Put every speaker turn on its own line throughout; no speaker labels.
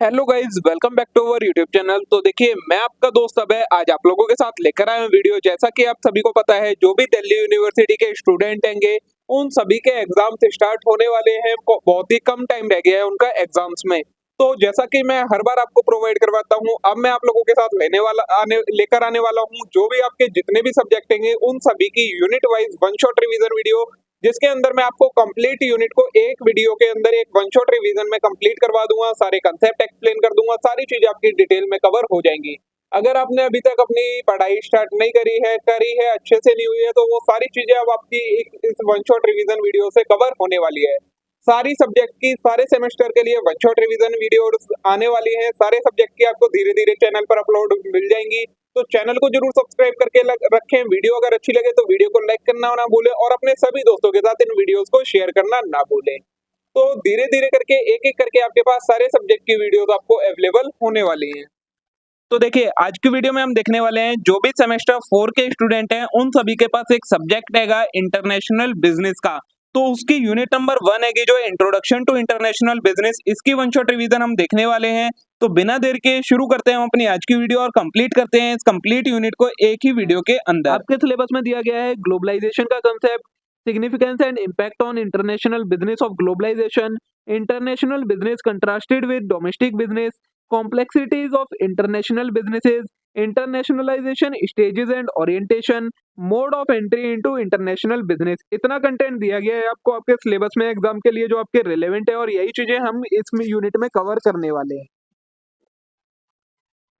Hello guys, welcome back to our YouTube channel. तो देखिए, मैं आपका दोस्त अभय आज आप लोगों के साथ लेकर आया हूं वीडियो। जैसा कि आप सभी को पता है, जो भी दिल्ली यूनिवर्सिटी के स्टूडेंट हैंगे, उन सभी के एग्जाम्स स्टार्ट होने वाले हैं। बहुत ही कम टाइम रह गया है उनका एग्जाम्स में। तो जैसा कि मैं हर बार आपको प्रोवाइड करवाता हूं, अब मैं आप लोगों के साथ लेकर आने वाला हूं जो भी आपके जितने भी सब्जेक्ट हैंगे, उन सभी की unit wise one shot revision video, जिसके अंदर मैं आपको कंप्लीट यूनिट को एक वीडियो के अंदर एक वन शॉट रिवीजन में कंप्लीट करवा दूंगा। सारे कंसेप्ट एक्सप्लेन कर दूंगा, सारी चीजें आपकी डिटेल में कवर हो जाएंगी। अगर आपने अभी तक अपनी पढ़ाई स्टार्ट नहीं करी है अच्छे से नहीं हुई है, तो वो सारी चीजें अब आपकी इस वन शॉट रिवीजन वीडियो से कवर होने वाली है। सारी सब्जेक्ट की सारे सेमेस्टर के लिए वन शॉट रिवीजन वीडियो आने वाली है। सारे सब्जेक्ट की आपको धीरे धीरे चैनल पर अपलोड मिल जाएंगी। तो चैनल को जरूर सब्सक्राइब करके रखें। वीडियो अगर अच्छी लगे तो वीडियो को लाइक करना ना भूलें और अपने सभी दोस्तों के साथ इन वीडियोस को शेयर करना ना भूलें। तो धीरे धीरे करके एक एक करके आपके पास सारे सब्जेक्ट की वीडियोस आपको अवेलेबल होने वाली हैं। तो देखिए, आज की वीडियो में हम देखने वाले हैं जो भी सेमेस्टर 4 के स्टूडेंट हैं, उन सभी के पास एक सब्जेक्ट हैगा इंटरनेशनल बिजनेस का। तो उसकी यूनिट नंबर 1 हैगी जो इंट्रोडक्शन टू इंटरनेशनल बिजनेस। इसकी वन शॉट रिवीजन हम देखने वाले हैं। तो बिना देर के शुरू करते हैं हम अपनी आज की वीडियो और कंप्लीट करते हैं इस कंप्लीट यूनिट को एक ही वीडियो के अंदर। आपके सिलेबस में दिया गया है ग्लोबलाइजेशन का concept, significance and impact on international business of globalisation, international business contrasted with domestic business, complexities of international businesses, internationalization stages and orientation, mode of entry into international business। इतना content दिया गया है आपको आपके syllabus में exam के लिए जो आपके रिलेवेंट है, और यही चीजें हम इस यूनिट में कवर करने वाले हैं।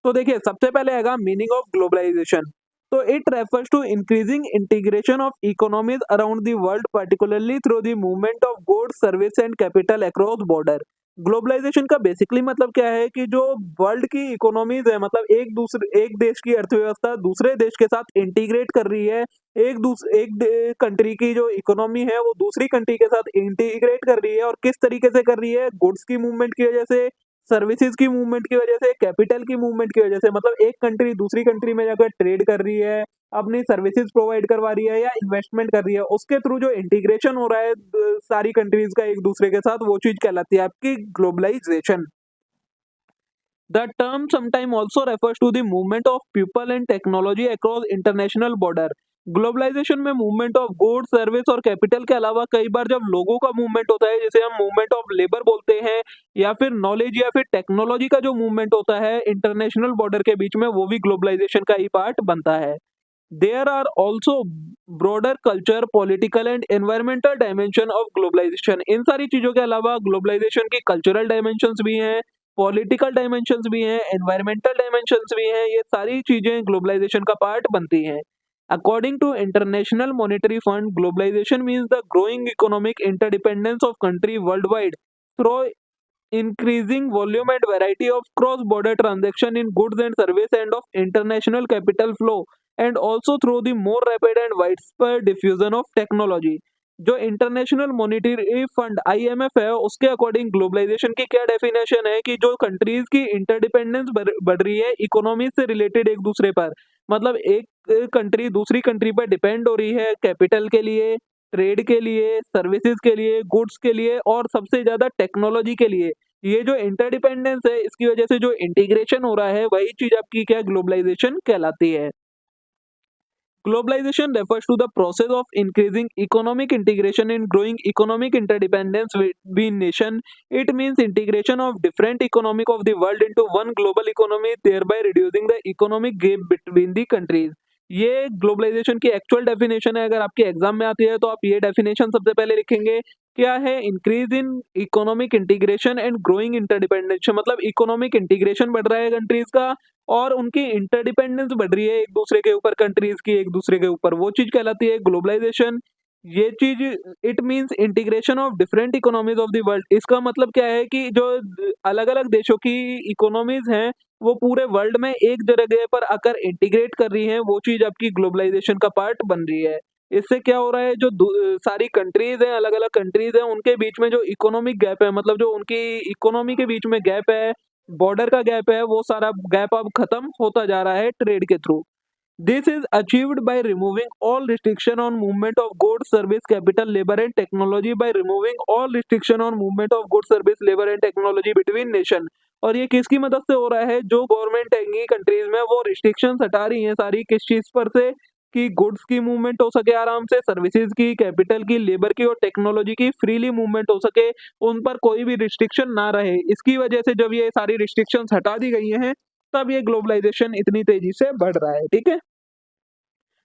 तो देखिए, सबसे पहले आएगा मीनिंग ऑफ ग्लोबलाइजेशन। तो it refers to increasing integration of economies around the world, particularly through the movement of goods, service and capital across border. Globalisation का बेसिकली मतलब क्या है कि जो वर्ल्ड की इकोनॉमीज है, मतलब एक देश की अर्थव्यवस्था दूसरे देश के साथ इंटीग्रेट कर रही है। एक कंट्री की जो इकोनॉमी है वो दूसरी कंट्री के साथ इंटीग्रेट कर रही है, और किस तरीके से कर रही है? गुड्स की मूवमेंट की वजह से, सर्विसेज की मूवमेंट की वजह से, कैपिटल की मूवमेंट की वजह से। मतलब एक कंट्री दूसरी कंट्री में जाकर ट्रेड कर रही है, अपनी सर्विसेज प्रोवाइड करवा रही है या इन्वेस्टमेंट कर रही है, उसके थ्रू जो इंटीग्रेशन हो रहा है सारी कंट्रीज का एक दूसरे के साथ, वो चीज कहलाती है आपकी globalisation. The term sometimes also refers to the movement of people and technology across international border। Globalisation में मूवमेंट ऑफ गुड्स, सर्विस और कैपिटल के अलावा कई बार जब लोगों का मूवमेंट होता है, जिसे हम मूवमेंट ऑफ लेबर बोलते हैं, या फिर नॉलेज या फिर टेक्नोलॉजी का जो मूवमेंट होता है इंटरनेशनल बॉर्डर के बीच में, वो भी ग्लोबलाइजेशन का ही पार्ट बनता है। There are also broader culture, political and environmental dimension of globalization. इन सारी चीजों के अलावा ग्लोबलाइजेशन की कल्चरल डायमेंशंस भी हैं, पॉलिटिकल डायमेंशंस भी हैं, एनवायरमेंटल डायमेंशंस भी हैं। ये सारी चीजें ग्लोबलाइजेशन का पार्ट बनती हैं। According to International Monetary Fund, globalisation means the growing economic interdependence of country world wide through increasing volume and variety of cross-border transaction in goods and service and of international capital flow, and also through the more rapid and widespread diffusion of technology। जो international Monetary fund IMF है, उसके according globalisation की क्या definition है कि जो countries की interdependence बढ़ रही है इकोनॉमी से रिलेटेड एक दूसरे पर, मतलब एक कंट्री दूसरी कंट्री पर डिपेंड हो रही है कैपिटल के लिए, ट्रेड के लिए, सर्विसेज के लिए, गुड्स के लिए, और सबसे ज्यादा टेक्नोलॉजी के लिए। ये जो इंटरडिपेंडेंस है, इसकी वजह से जो इंटीग्रेशन हो रहा है, वही चीज आपकी क्या ग्लोबलाइजेशन कहलाती है। Globalization refers to the process of increasing economic integration and growing economic interdependence between nations। It means integration of different economic of the world into one global economy, thereby reducing the economic gap between the countries। ये globalisation की actual definition है। अगर आपके exam में आती है तो आप ये डेफिनेशन सबसे पहले लिखेंगे। क्या है? Increase in economic integration and growing interdependence. मतलब इकोनॉमिक इंटीग्रेशन बढ़ रहा है कंट्रीज का, और उनकी इंटरडिपेंडेंस बढ़ रही है एक दूसरे के ऊपर, कंट्रीज की एक दूसरे के ऊपर, वो चीज कहलाती है ग्लोबलाइजेशन। ये चीज, it means integration of different economies of the world. इसका मतलब क्या है कि जो अलग अलग देशों की इकोनॉमीज हैं, वो पूरे वर्ल्ड में एक जगह पर आकर इंटीग्रेट कर रही हैं, वो चीज आपकी ग्लोबलाइजेशन का पार्ट बन रही है। इससे क्या हो रहा है? जो सारी कंट्रीज हैं, अलग अलग कंट्रीज हैं, उनके बीच में जो इकोनॉमिक गैप है, मतलब जो उनकी इकोनॉमी के बीच में गैप है, बॉर्डर का गैप है, वो सारा गैप अब खत्म होता जा रहा है ट्रेड के through. This is achieved by removing all restriction on movement of goods, service, capital, labour and technology, by removing all restriction on movement of goods, service, labour and technology between nation. और ये किसकी मदद से हो रहा है? जो government है कंट्रीज में वो रिस्ट्रिक्शंस हटा रही हैं सारी, किस चीज पर से? कि गुड्स की मूवमेंट हो सके आराम से, सर्विसेज की, कैपिटल की, लेबर की और टेक्नोलॉजी की फ्रीली मूवमेंट हो सके, उन पर कोई भी रिस्ट्रिक्शन ना रहे। इसकी वजह से जब ये सारी रिस्ट्रिक्शंस हटा दी गई हैं, तब ये ग्लोबलाइजेशन इतनी तेजी से बढ़ रहा है। ठीक है,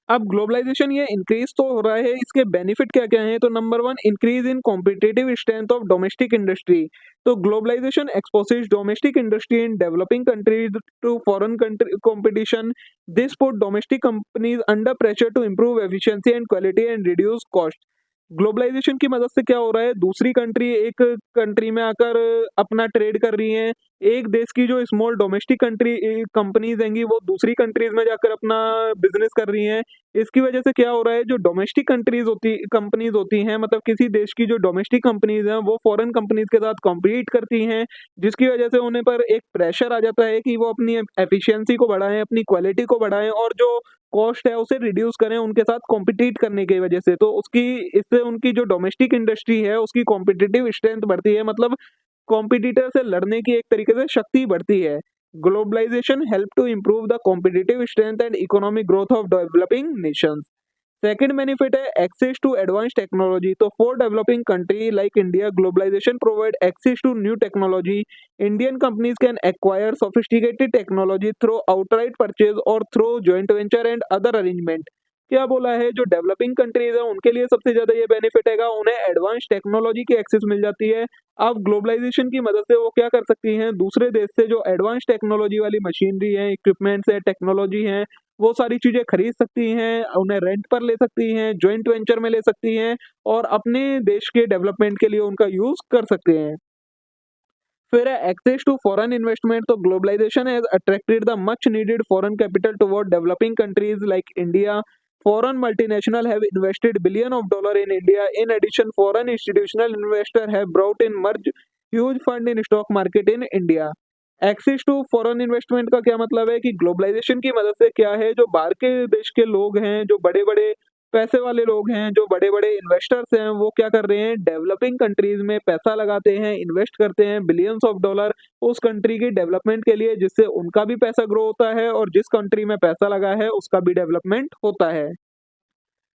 अब ग्लोबलाइजेशन ये इंक्रीज तो हो रहा है, इसके बेनिफिट क्या क्या हैं? तो number one, increase in competitive strength of domestic industry. तो globalization exposes domestic industry in developing countries to foreign country competition. This put domestic companies under pressure to improve efficiency and quality and reduce cost. Globalization की मदद से क्या हो रहा है? दूसरी country एक कंट्री में आकर अपना ट्रेड कर रही हैं। एक देश की जो स्मॉल डोमेस्टिक कंट्री कंपनीज हैंगी वो दूसरी कंट्रीज में जाकर अपना बिजनेस कर रही हैं। इसकी वजह से क्या हो रहा है? जो डोमेस्टिक कंपनीज होती हैं, मतलब किसी देश की जो डोमेस्टिक कंपनीज हैं वो फॉरेन कंपनीज के साथ कॉम्पीट करती हैं, जिसकी वजह से उन्हें पर एक प्रेशर आ जाता है कि वो अपनी एफिशिएंसी को बढ़ाएं, अपनी क्वालिटी को बढ़ाएं और जो कॉस्ट है उसे रिड्यूस करें उनके साथ कॉम्पिटिट करने की वजह से। तो उसकी इससे उनकी जो डोमेस्टिक इंडस्ट्री है उसकी कॉम्पिटिटिव स्ट्रेंथ बढ़ती है, मतलब कॉम्पिटिटर से लड़ने की एक तरीके से शक्ति बढ़ती है। Globalization help to improve the competitive strength and economic growth of developing nations. Second benefit है एक्सेस टू एडवांस टेक्नोलॉजी। तो for developing country like India, globalization provide access to new technology. Indian companies can acquire sophisticated technology through outright purchase और through joint venture and other arrangement. क्या बोला है? जो developing countries है उनके लिए सबसे ज्यादा ये बेनिफिट है, उन्हें एडवांस टेक्नोलॉजी की एक्सेस मिल जाती है। अब ग्लोबलाइजेशन की मदद से वो क्या कर सकती हैं? दूसरे देश से जो एडवांस टेक्नोलॉजी वाली मशीनरी है, इक्विपमेंट्स है, टेक्नोलॉजी है, वो सारी चीजें खरीद सकती हैं, उन्हें रेंट पर ले सकती हैं, जॉइंट वेंचर में ले सकती हैं और अपने देश के डेवलपमेंट के लिए उनका यूज कर सकते हैं। फिर है एक्सेस टू फॉरेन इन्वेस्टमेंट। तो globalisation has attracted the much needed foreign capital toward developing countries like India. Foreign multinational have invested billion of dollar in India. In addition, foreign institutional investor have brought in merge huge fund in stock market in India. Access to foreign investment का क्या मतलब है? कि globalisation की मदद से क्या है, जो बाहर के देश के लोग हैं, जो बड़े बड़े पैसे वाले लोग हैं, जो बड़े बड़े इन्वेस्टर्स हैं, वो क्या कर रहे हैं? डेवलपिंग कंट्रीज में पैसा लगाते हैं, इन्वेस्ट करते हैं बिलियंस ऑफ डॉलर उस कंट्री की डेवलपमेंट के लिए, जिससे उनका भी पैसा ग्रो होता है और जिस कंट्री में पैसा लगा है उसका भी डेवलपमेंट होता है।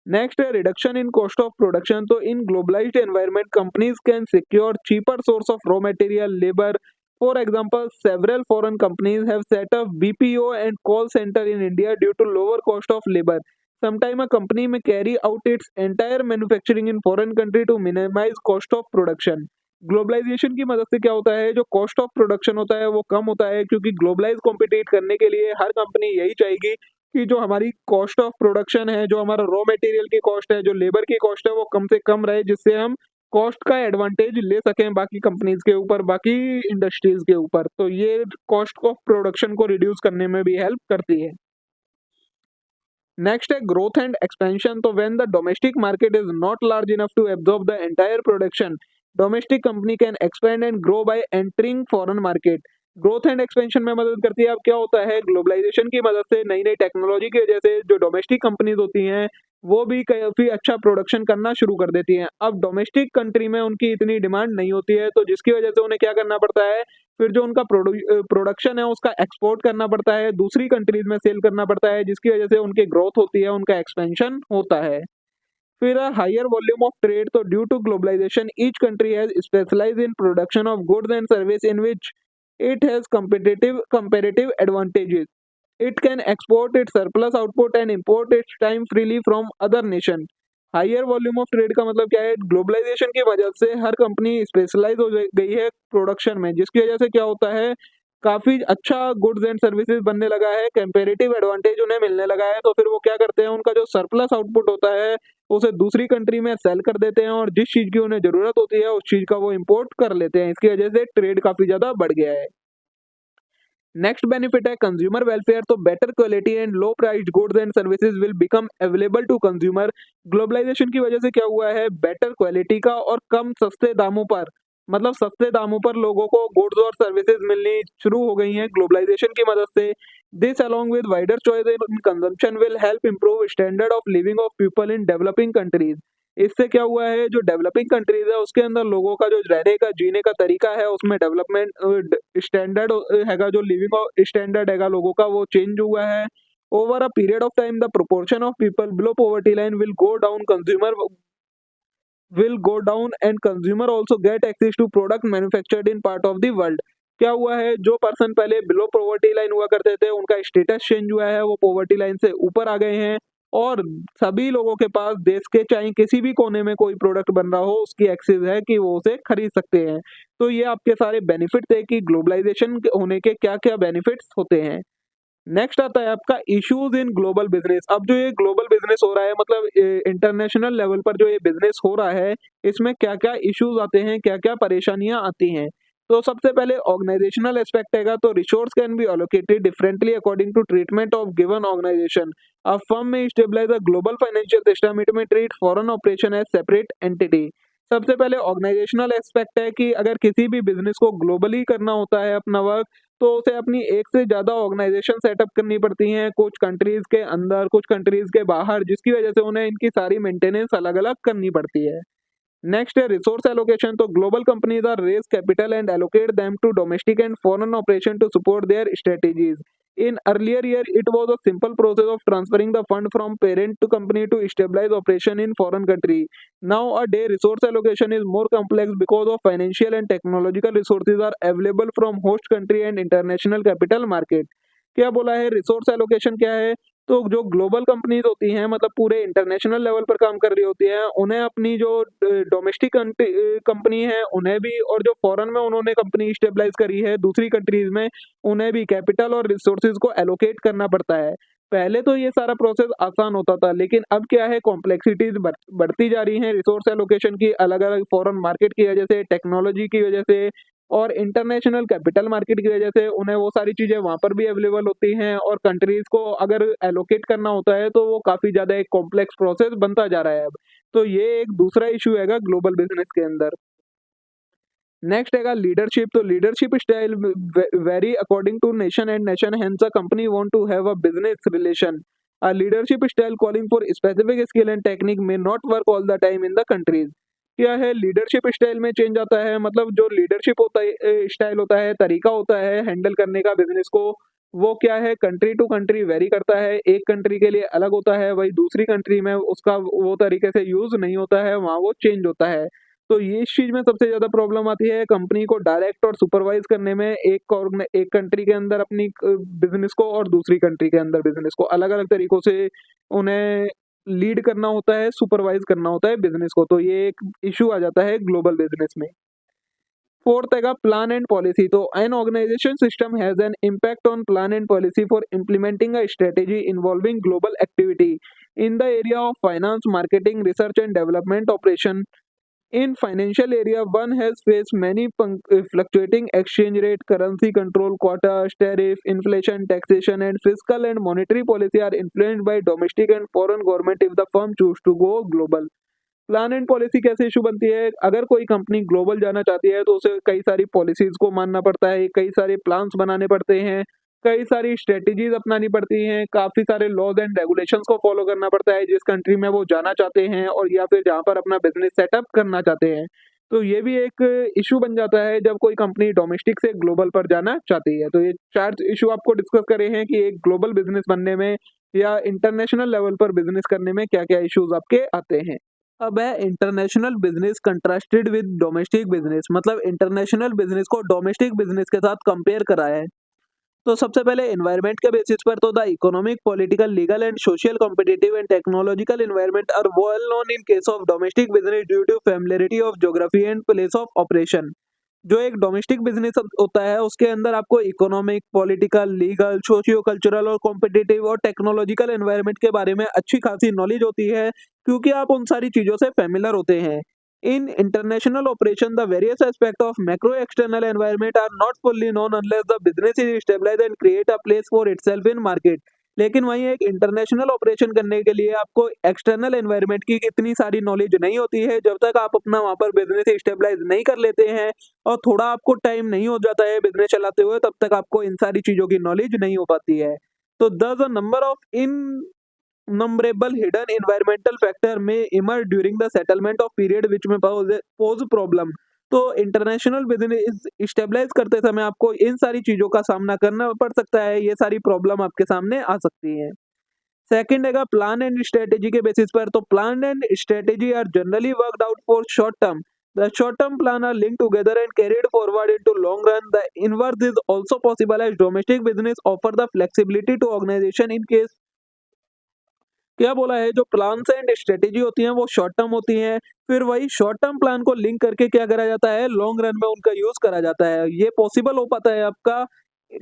नेक्स्ट है reduction in cost of production. तो in globalized environment companies can secure cheaper source of raw material, labour. For example, several foreign companies have set up BPO and call centre in India due to lower cost of labour. Sometime a company may carry out its entire manufacturing in foreign country to minimize cost of production. Globalisation की मदद से क्या होता है? जो cost of production होता है वो कम होता है, क्योंकि ग्लोबलाइज कॉम्पिटिट करने के लिए हर कंपनी यही चाहेगी कि जो हमारी कॉस्ट ऑफ प्रोडक्शन है, जो हमारा रॉ मटेरियल की कॉस्ट है, जो लेबर की कॉस्ट है, वो कम से कम रहे, जिससे हम कॉस्ट का एडवांटेज ले सकें बाकी कंपनीज के ऊपर, बाकी इंडस्ट्रीज के ऊपर। तो ये कॉस्ट ऑफ प्रोडक्शन को रिड्यूस करने में भी हेल्प करती है। नेक्स्ट है ग्रोथ एंड एक्सपेंशन। तो when the domestic market is not large enough to absorb the entire production, domestic company can expand and grow by entering foreign market. Growth and expansion में मदद करती है। अब क्या होता है? ग्लोबलाइजेशन की मदद से नई नई टेक्नोलॉजी की वजह से जो डोमेस्टिक कंपनीज होती हैं वो भी काफी अच्छा प्रोडक्शन करना शुरू कर देती हैं। अब डोमेस्टिक कंट्री में उनकी इतनी डिमांड नहीं होती है, तो जिसकी वजह से उन्हें क्या करना पड़ता है? फिर जो उनका प्रोडक्शन है उसका एक्सपोर्ट करना पड़ता है, दूसरी कंट्रीज में सेल करना पड़ता है, जिसकी वजह से उनकी ग्रोथ होती है, उनका एक्सपेंशन होता है। फिर हायर वॉल्यूम ऑफ ट्रेड। तो due to globalisation each country has specialised in production of goods and service in which it has comparative advantages. It can export its surplus output and import its time freely from other nation. Higher volume of trade का मतलब क्या है? Globalisation की वजह से हर company specialise हो गई है प्रोडक्शन में, जिसकी वजह से क्या होता है? काफी अच्छा गुड्स एंड सर्विसेज बनने लगा है, कंपैरेटिव एडवांटेज उन्हें मिलने लगा है। तो फिर वो क्या करते हैं? उनका जो सरप्लस आउटपुट होता है उसे दूसरी कंट्री में सेल कर देते हैं और जिस चीज की उन्हें जरूरत होती है उस चीज का वो इंपोर्ट कर लेते हैं। इसकी वजह से ट्रेड काफी ज्यादा बढ़ गया है। नेक्स्ट बेनिफिट है कंज्यूमर वेलफेयर। तो better quality and low priced goods and services will become available to consumer. Globalisation की वजह से क्या हुआ है? बेटर क्वालिटी का और कम सस्ते दामों पर, मतलब सस्ते दामों पर लोगों को गुड्स और सर्विसेज मिलनी शुरू हो गई हैं ग्लोबलाइजेशन की मदद से। This along with wider choice in consumption will help improve standard of living of people in developing countries. इससे क्या हुआ है, जो डेवलपिंग कंट्रीज है उसके अंदर लोगों का जो रहने का जीने का तरीका है उसमें डेवलपमेंट स्टैंडर्ड हैगा, जो लिविंग स्टैंडर्ड हैगा लोगों का वो चेंज हुआ है। Over a period of time the proportion of people below poverty line will go down and consumer also get access to product manufactured in part of the world। क्या हुआ है, जो पर्सन पहले बिलो पॉवर्टी लाइन हुआ करते थे उनका status change हुआ है, वो पॉवर्टी लाइन से ऊपर आ गए हैं और सभी लोगों के पास देश के चाहे किसी भी कोने में कोई प्रोडक्ट बन रहा हो उसकी एक्सेस है कि वो उसे खरीद सकते हैं। तो ये आपके सारे बेनिफिट थे कि ग्लोबलाइजेशन होने के क्या क्या बेनिफिट्स होते हैं। नेक्स्ट आता है आपका इश्यूज इन ग्लोबल बिजनेस। अब जो ये ग्लोबल बिजनेस हो रहा है, मतलब इंटरनेशनल लेवल पर जो ये बिजनेस हो रहा है, इसमें क्या क्या इश्यूज आते हैं, क्या क्या परेशानियां आती हैं। तो सबसे पहले ऑर्गेनाइजेशनल एस्पेक्ट हैगा, तो resource can be allocated differently according to treatment of given organization. A firm may stabilize a global financial system, it may treat foreign operation as separate entity. सबसे पहले ऑर्गेनाइजेशनल एस्पेक्ट है कि अगर किसी भी business को ग्लोबली करना होता है अपना वर्क, तो उसे अपनी एक से ज़्यादा ऑर्गेनाइजेशन सेटअप करनी पड़ती हैं, कुछ कंट्रीज़ के अंदर, कुछ कंट्रीज़ के बाहर, जिसकी वजह से उन्हें इनकी सारी मेंटेनेंस अलग-अलग करनी पड़ती है। नेक्स्ट है रिसोर्स एलोकेशन। तो global companies are raise capital and allocate them to domestic and foreign operation to support their strategies. In earlier year, it was a simple process of transferring the fund from parent to company to stabilize operation in foreign country. Nowadays, resource allocation is more complex because of financial and technological resources are available from host country and international capital market। क्या बोला है, resource allocation क्या है, तो जो global companies होती हैं, मतलब पूरे इंटरनेशनल लेवल पर काम कर रही होती हैं, उन्हें अपनी जो डोमेस्टिक कंपनी है उन्हें भी, और जो फॉरेन में उन्होंने कंपनी स्टेबलाइज करी है दूसरी कंट्रीज में, उन्हें भी कैपिटल और रिसोर्सेज को एलोकेट करना पड़ता है। पहले तो ये सारा प्रोसेस आसान होता था, लेकिन अब क्या है, कॉम्प्लेक्सिटीज बढ़ती जा रही हैं रिसोर्स एलोकेशन की, अलग अलग फॉरेन मार्केट की वजह से, टेक्नोलॉजी की वजह से और इंटरनेशनल कैपिटल मार्केट की वजह से उन्हें वो सारी चीज़ें वहाँ पर भी अवेलेबल होती हैं, और कंट्रीज़ को अगर एलोकेट करना होता है तो वो काफ़ी ज़्यादा एक कॉम्प्लेक्स प्रोसेस बनता जा रहा है अब। तो ये एक दूसरा इशू हैगा ग्लोबल बिजनेस के अंदर। नेक्स्ट हैगा लीडरशिप। तो leadership style vary according to nation and nation, hence a company want to have a business relation. A leadership style calling for specific skill and technique may not work all the time in the countries. क्या है, leadership style में change आता है, मतलब जो leadership होता है, style होता है, तरीका होता है हैंडल करने का बिजनेस को, वो क्या है, कंट्री टू कंट्री वेरी करता है। एक कंट्री के लिए अलग होता है, वही दूसरी कंट्री में उसका वो तरीके से यूज नहीं होता है, वहाँ वो चेंज होता है। तो ये इस चीज़ में सबसे ज़्यादा प्रॉब्लम आती है कंपनी को डायरेक्ट और सुपरवाइज करने में, एक कंट्री के अंदर अपनी बिजनेस को और दूसरी कंट्री के अंदर बिजनेस को अलग अलग तरीकों से उन्हें लीड करना होता है, सुपरवाइज करना होता है बिजनेस को। तो ये एक इशू आ जाता है ग्लोबल बिजनेस में। फोर्थ हैगा प्लान एंड पॉलिसी। तो an organisation system has an impact on plan and policy for implementing a strategy involving global activity in the area of finance, marketing, research and development operation. In financial area, one has faced many fluctuating exchange rate, currency control, quotas, tariff, inflation, taxation, and fiscal and monetary policy are influenced by domestic and foreign government if the firm choose to go global। Plan and policy कैसे issue बनती है, अगर कोई company global जाना चाहती है तो उसे कई सारी पॉलिसीज को मानना पड़ता है, कई सारे प्लान्स बनाने पड़ते हैं, कई सारी स्ट्रेटेजीज अपनानी पड़ती हैं, काफ़ी सारे लॉज एंड रेगुलेशंस को फॉलो करना पड़ता है जिस कंट्री में वो जाना चाहते हैं और या फिर जहाँ पर अपना बिजनेस सेटअप करना चाहते हैं। तो ये भी एक इशू बन जाता है जब कोई कंपनी डोमेस्टिक से ग्लोबल पर जाना चाहती है। तो ये चार इशू आपको डिस्कस करे हैं कि एक ग्लोबल बिजनेस बनने में या इंटरनेशनल लेवल पर बिजनेस करने में क्या क्या इश्यूज आपके आते हैं। अब है international business contrasted with domestic business, मतलब इंटरनेशनल बिजनेस को डोमेस्टिक बिजनेस के साथ कंपेयर करा है। तो सबसे पहले एनवायरनमेंट के बेसिस पर तो the economic, political, legal and social, competitive and technological environment are well known in case of domestic business due to familiarity of geography and place of operation. जो एक डोमेस्टिक बिजनेस होता है उसके अंदर आपको economic, political, legal, socio cultural और competitive और technological environment के बारे में अच्छी खासी नॉलेज होती है, क्योंकि आप उन सारी चीज़ों से फेमिलर होते हैं। In international operation, the various aspects of macro-external environment are not fully known unless the business is stabilized and create a place for itself in market। लेकिन वहीं एक इंटरनेशनल ऑपरेशन करने के लिए आपको एक्सटर्नल एनवायरनमेंट की इतनी सारी नॉलेज नहीं होती है, जब तक आप अपना वहाँ पर बिजनेस स्टेबलाइज नहीं कर लेते हैं और थोड़ा आपको टाइम नहीं हो जाता है बिजनेस चलाते हुए, तब तक आपको इन सारी चीज़ों की नॉलेज नहीं हो पाती है। तो the number of in innumerable hidden environmental factor may emerge during the settlement of period which may pose problem। तो इंटरनेशनल बिजनेस स्टेबलाइज करते समय आपको इन सारी चीजों का सामना करना पड़ सकता है, ये सारी प्रॉब्लम आपके सामने आ सकती है। सेकंड हैगा प्लान एंड स्ट्रेटेजी के बेसिस पर। तो plan and strategy are generally worked out for short term. The short term plan are linked together and carried forward into long run. The inverse is also possible as domestic business offer the flexibility to organization in case। क्या बोला है, जो plans and strategy होती हैं वो short term होती हैं, फिर वही शॉर्ट टर्म प्लान को लिंक करके क्या करा जाता है, लॉन्ग रन में उनका यूज करा जाता है। ये पॉसिबल हो पाता है आपका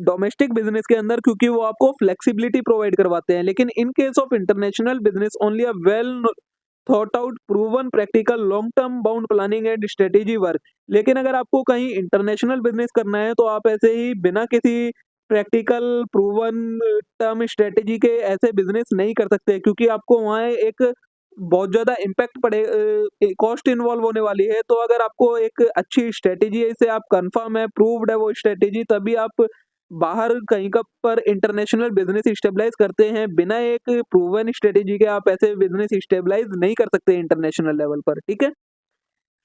डोमेस्टिक बिजनेस के अंदर क्योंकि वो आपको फ्लेक्सिबिलिटी प्रोवाइड करवाते हैं, लेकिन in case of international business only a well thought out proven practical long term bound planning and strategy work. लेकिन अगर आपको कहीं इंटरनेशनल बिजनेस करना है तो आप ऐसे ही बिना किसी प्रैक्टिकल प्रूवन टर्म स्ट्रेटेजी के ऐसे बिजनेस नहीं कर सकते क्योंकि आपको वहाँ एक बहुत ज़्यादा इम्पैक्ट पड़े, कॉस्ट इन्वॉल्व होने वाली है। तो अगर आपको एक अच्छी स्ट्रेटेजी है, इसे आप कंफर्म है, प्रूव्ड है वो स्ट्रेटेजी, तभी आप बाहर कहीं का पर इंटरनेशनल बिजनेस स्टेबलाइज करते हैं। बिना एक प्रूवन स्ट्रेटेजी के आप ऐसे बिजनेस स्टेबलाइज नहीं कर सकते इंटरनेशनल लेवल पर, ठीक है।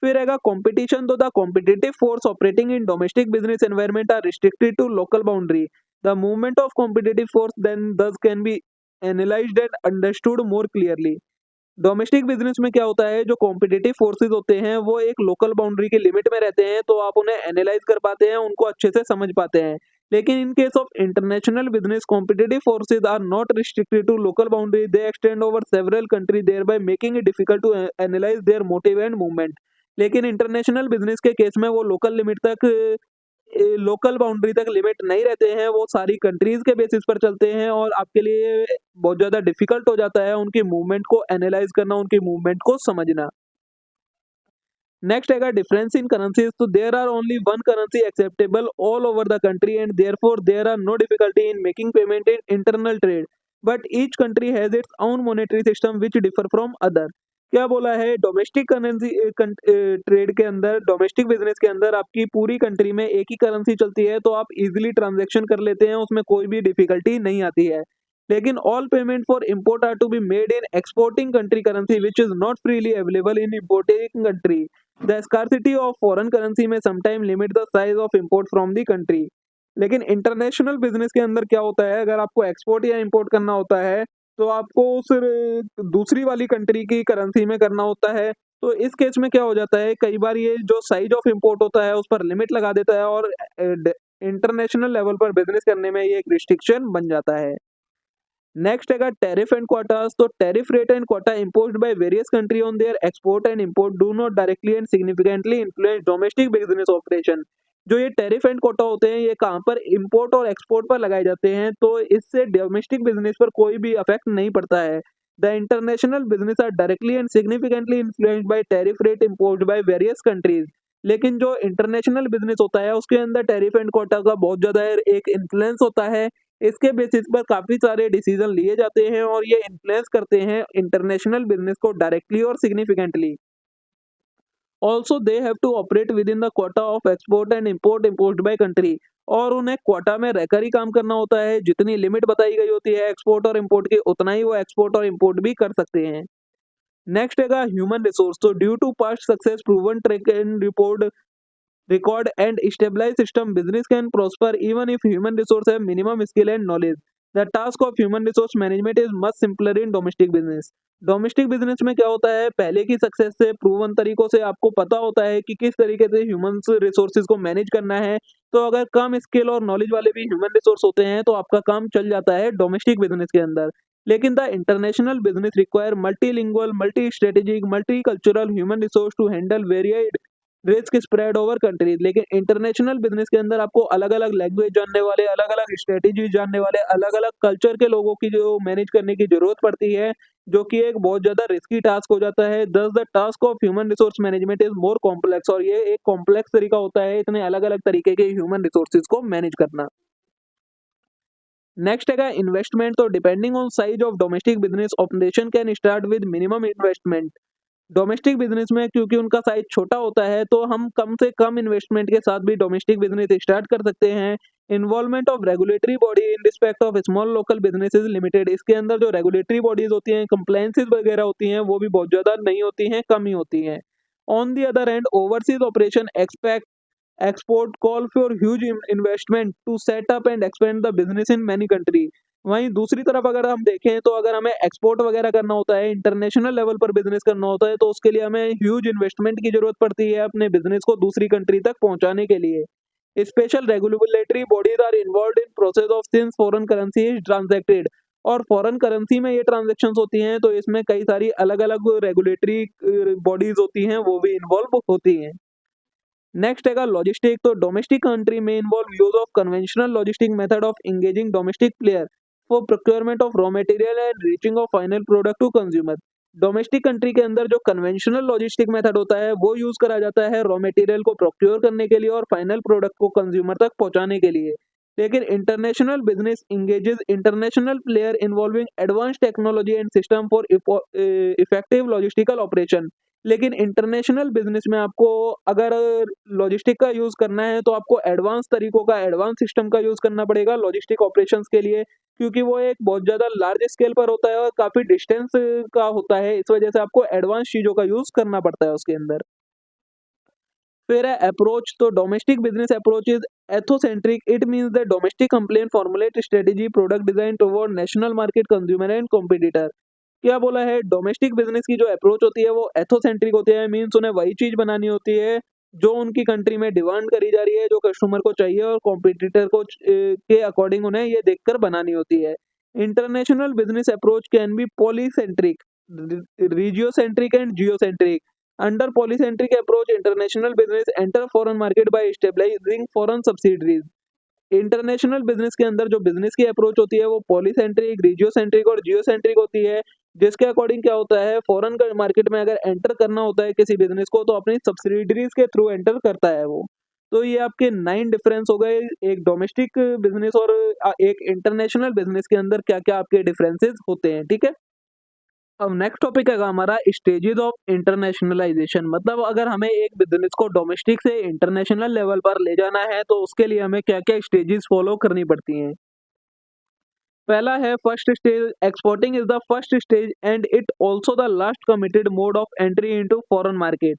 फिर रहेगा कंपटीशन। तो the competitive force operating in domestic business environment are restricted to local boundary. The movement of competitive force then thus can be analyzed and understood more clearly. Domestic business में क्या होता है, जो कॉम्पिटिटिव फोर्सेस होते हैं वो एक local boundary के लिमिट में रहते हैं, तो आप उन्हें एनालाइज कर पाते हैं, उनको अच्छे से समझ पाते हैं। लेकिन in case of international business competitive forces are not restricted to local boundary, they extend over several country thereby making it difficult to analyse their motive and movement. लेकिन इंटरनेशनल बिजनेस के case में वो local limit तक, local boundary तक limit नहीं रहते हैं, वो सारी कंट्रीज के बेसिस पर चलते हैं और आपके लिए बहुत ज़्यादा डिफिकल्ट हो जाता है उनकी मूवमेंट को एनालाइज करना, उनकी मूवमेंट को समझना। नेक्स्ट हैगा डिफरेंस इन करेंसीज। तो there are only one currency acceptable all over the country and therefore there are no difficulty in making payment in internal trade, but each country has its own monetary system which differ from other. क्या बोला है, domestic currency trade के अंदर, domestic business के अंदर आपकी पूरी country में एक ही करेंसी चलती है, तो आप इजीली ट्रांजैक्शन कर लेते हैं, उसमें कोई भी डिफिकल्टी नहीं आती है। लेकिन all payment for import are to be made in exporting country currency which is not freely available in importing country. The scarcity of foreign currency may sometime limit the size of import from the country. लेकिन international business के अंदर क्या होता है, अगर आपको export या import करना होता है तो आपको सिर्फ दूसरी वाली कंट्री की करेंसी में करना होता है। तो इस केस में क्या हो जाता है, कई बार ये जो साइज ऑफ इंपोर्ट होता है उस पर लिमिट लगा देता है और इंटरनेशनल लेवल पर बिजनेस करने में ये एक रिस्ट्रिक्शन बन जाता है। नेक्स्ट हैगा टैरिफ एंड क्वाटास। तो tariff rate and quota imposed by various country on their export and import do not directly and significantly influence domestic business operation. जो ये टैरिफ एंड क्वाटा होते हैं ये कहाँ पर, इंपोर्ट और एक्सपोर्ट पर लगाए जाते हैं, तो इससे डोमेस्टिक बिजनेस पर कोई भी अफेक्ट नहीं पड़ता है। The international business are directly and significantly influenced by tariff rate imposed by various countries. लेकिन जो इंटरनेशनल बिजनेस होता है उसके अंदर टैरिफ एंड क्वाटा का बहुत ज्यादा एक इन्फ्लुएंस होता है। इसके बेसिस पर काफी सारे डिसीजन लिए जाते हैं और ये इन्फ्लुएंस करते हैं इंटरनेशनल बिजनेस को डायरेक्टली और significantly. Also they have to operate within the quota of export and import imposed by country. और उन्हें क्वाटा में रहकर ही काम करना होता है, जितनी लिमिट बताई गई होती है एक्सपोर्ट और इंपोर्ट की उतना ही वो एक्सपोर्ट और इंपोर्ट भी कर सकते हैं। नेक्स्ट हैगा ह्यूमन रिसोर्स। तो due to past success proven track and report record and stabilized system, business can prosper even if human resource have minimum skill and knowledge. The task of human resource management is much simpler in domestic business. Domestic business में क्या होता है, पहले की success से proven तरीकों से आपको पता होता है कि किस तरीके से ह्यूमन रिसोर्सेज को मैनेज करना है। तो अगर कम स्किल और नॉलेज वाले भी ह्यूमन रिसोर्स होते हैं तो आपका काम चल जाता है डोमेस्टिक बिजनेस के अंदर। लेकिन the international business require multilingual, multi strategic, multi cultural human resource to handle varied risk spread over countries. लेकिन इंटरनेशनल बिजनेस के अंदर आपको अलग अलग लैंग्वेज जानने वाले, अलग अलग स्ट्रेटेजी जानने वाले, अलग अलग कल्चर के लोगों की जो मैनेज करने की जरूरत पड़ती है, जो कि एक बहुत ज्यादा रिस्की टास्क हो जाता है। दस the task of human resource management is more complex. और ये एक कॉम्प्लेक्स तरीका होता है इतने अलग अलग तरीके के ह्यूमन रिसोर्सेज को मैनेज करना। नेक्स्ट हैगा इन्वेस्टमेंट। तो depending on size of domestic business operation can start with minimum investment. Domestic business में क्योंकि उनका साइज छोटा होता है तो हम कम से कम इन्वेस्टमेंट के साथ भी डोमेस्टिक बिजनेस स्टार्ट कर सकते हैं। Involvement of regulatory body in respect of small local businesses limited. इसके अंदर जो रेगुलेटरी बॉडीज होती हैं, कंप्लायंसेस वगैरह होती हैं, वो भी बहुत ज़्यादा नहीं होती हैं, कम ही होती हैं। On the other hand overseas operation expect export call for huge investment to set up and expand the business in many country. वहीं दूसरी तरफ अगर हम देखें तो अगर हमें एक्सपोर्ट वगैरह करना होता है, इंटरनेशनल लेवल पर बिजनेस करना होता है, तो उसके लिए हमें ह्यूज इन्वेस्टमेंट की जरूरत पड़ती है अपने बिजनेस को दूसरी कंट्री तक पहुंचाने के लिए। Special regulatory bodies are involve in process of since foreign currency is transacted. और फॉरेन करेंसी में ये ट्रांजैक्शंस होती हैं, तो इसमें कई सारी अलग अलग रेगुलेटरी बॉडीज होती हैं, वो भी इन्वॉल्व होती हैं। नेक्स्ट है लॉजिस्टिक। तो डोमेस्टिक कंट्री में involve use of conventional logistic method of engaging domestic player for procurement of raw material and reaching of final product to consumer. Domestic country के अंदर जो कन्वेंशनल लॉजिस्टिक मेथड होता है वो use करा जाता है रॉ मटेरियल को प्रोक्योर करने के लिए और फाइनल प्रोडक्ट को कंज्यूमर तक पहुंचाने के लिए। लेकिन international business engages international player involving advance technology and system for effective logistical operation. लेकिन इंटरनेशनल बिजनेस में आपको अगर लॉजिस्टिक का यूज़ करना है तो आपको एडवांस तरीकों का, एडवांस सिस्टम का यूज़ करना पड़ेगा लॉजिस्टिक ऑपरेशंस के लिए, क्योंकि वो एक बहुत ज़्यादा लार्ज स्केल पर होता है और काफ़ी डिस्टेंस का होता है। इस वजह से आपको एडवांस चीज़ों का यूज़ करना पड़ता है उसके अंदर। फिर है अप्रोच। तो domestic business approach is ethnocentric. It means the domestic company formulate strategy product design toward national market consumer and competitor. क्या बोला है, डोमेस्टिक बिजनेस की जो अप्रोच होती है वो एथोसेंट्रिक होती है। मीन्स उन्हें वही चीज बनानी होती है जो उनकी कंट्री में डिमांड करी जा रही है, जो कस्टमर को चाहिए, और कॉम्पिटिटर को के अकॉर्डिंग उन्हें ये देखकर बनानी होती है। International business approach can be polycentric, regiocentric and geocentric. Under polycentric approach international business enter foreign market by stabilising foreign subsidiaries. International business के अंदर जो बिजनेस की अप्रोच होती है वो पॉलीसेंट्रिक, रीजियोसेंट्रिक और जियोसेंट्रिक होती है, जिसके अकॉर्डिंग क्या होता है, फॉरेन मार्केट में अगर एंटर करना होता है किसी बिजनेस को तो अपनी सब्सिडरीज के थ्रू एंटर करता है वो। तो ये आपके 9 डिफरेंस हो गए एक डोमेस्टिक बिजनेस और एक इंटरनेशनल बिजनेस के अंदर क्या क्या आपके डिफरेंसेस होते हैं। ठीक है, अब नेक्स्ट टॉपिक है हमारा स्टेजेस ऑफ इंटरनेशनलाइजेशन। मतलब अगर हमें एक बिजनेस को डोमेस्टिक से इंटरनेशनल लेवल पर ले जाना है तो उसके लिए हमें क्या क्या स्टेजेस फॉलो करनी पड़ती हैं। पहला है first stage. Exporting is the first stage and it also the last committed mode of entry into foreign market.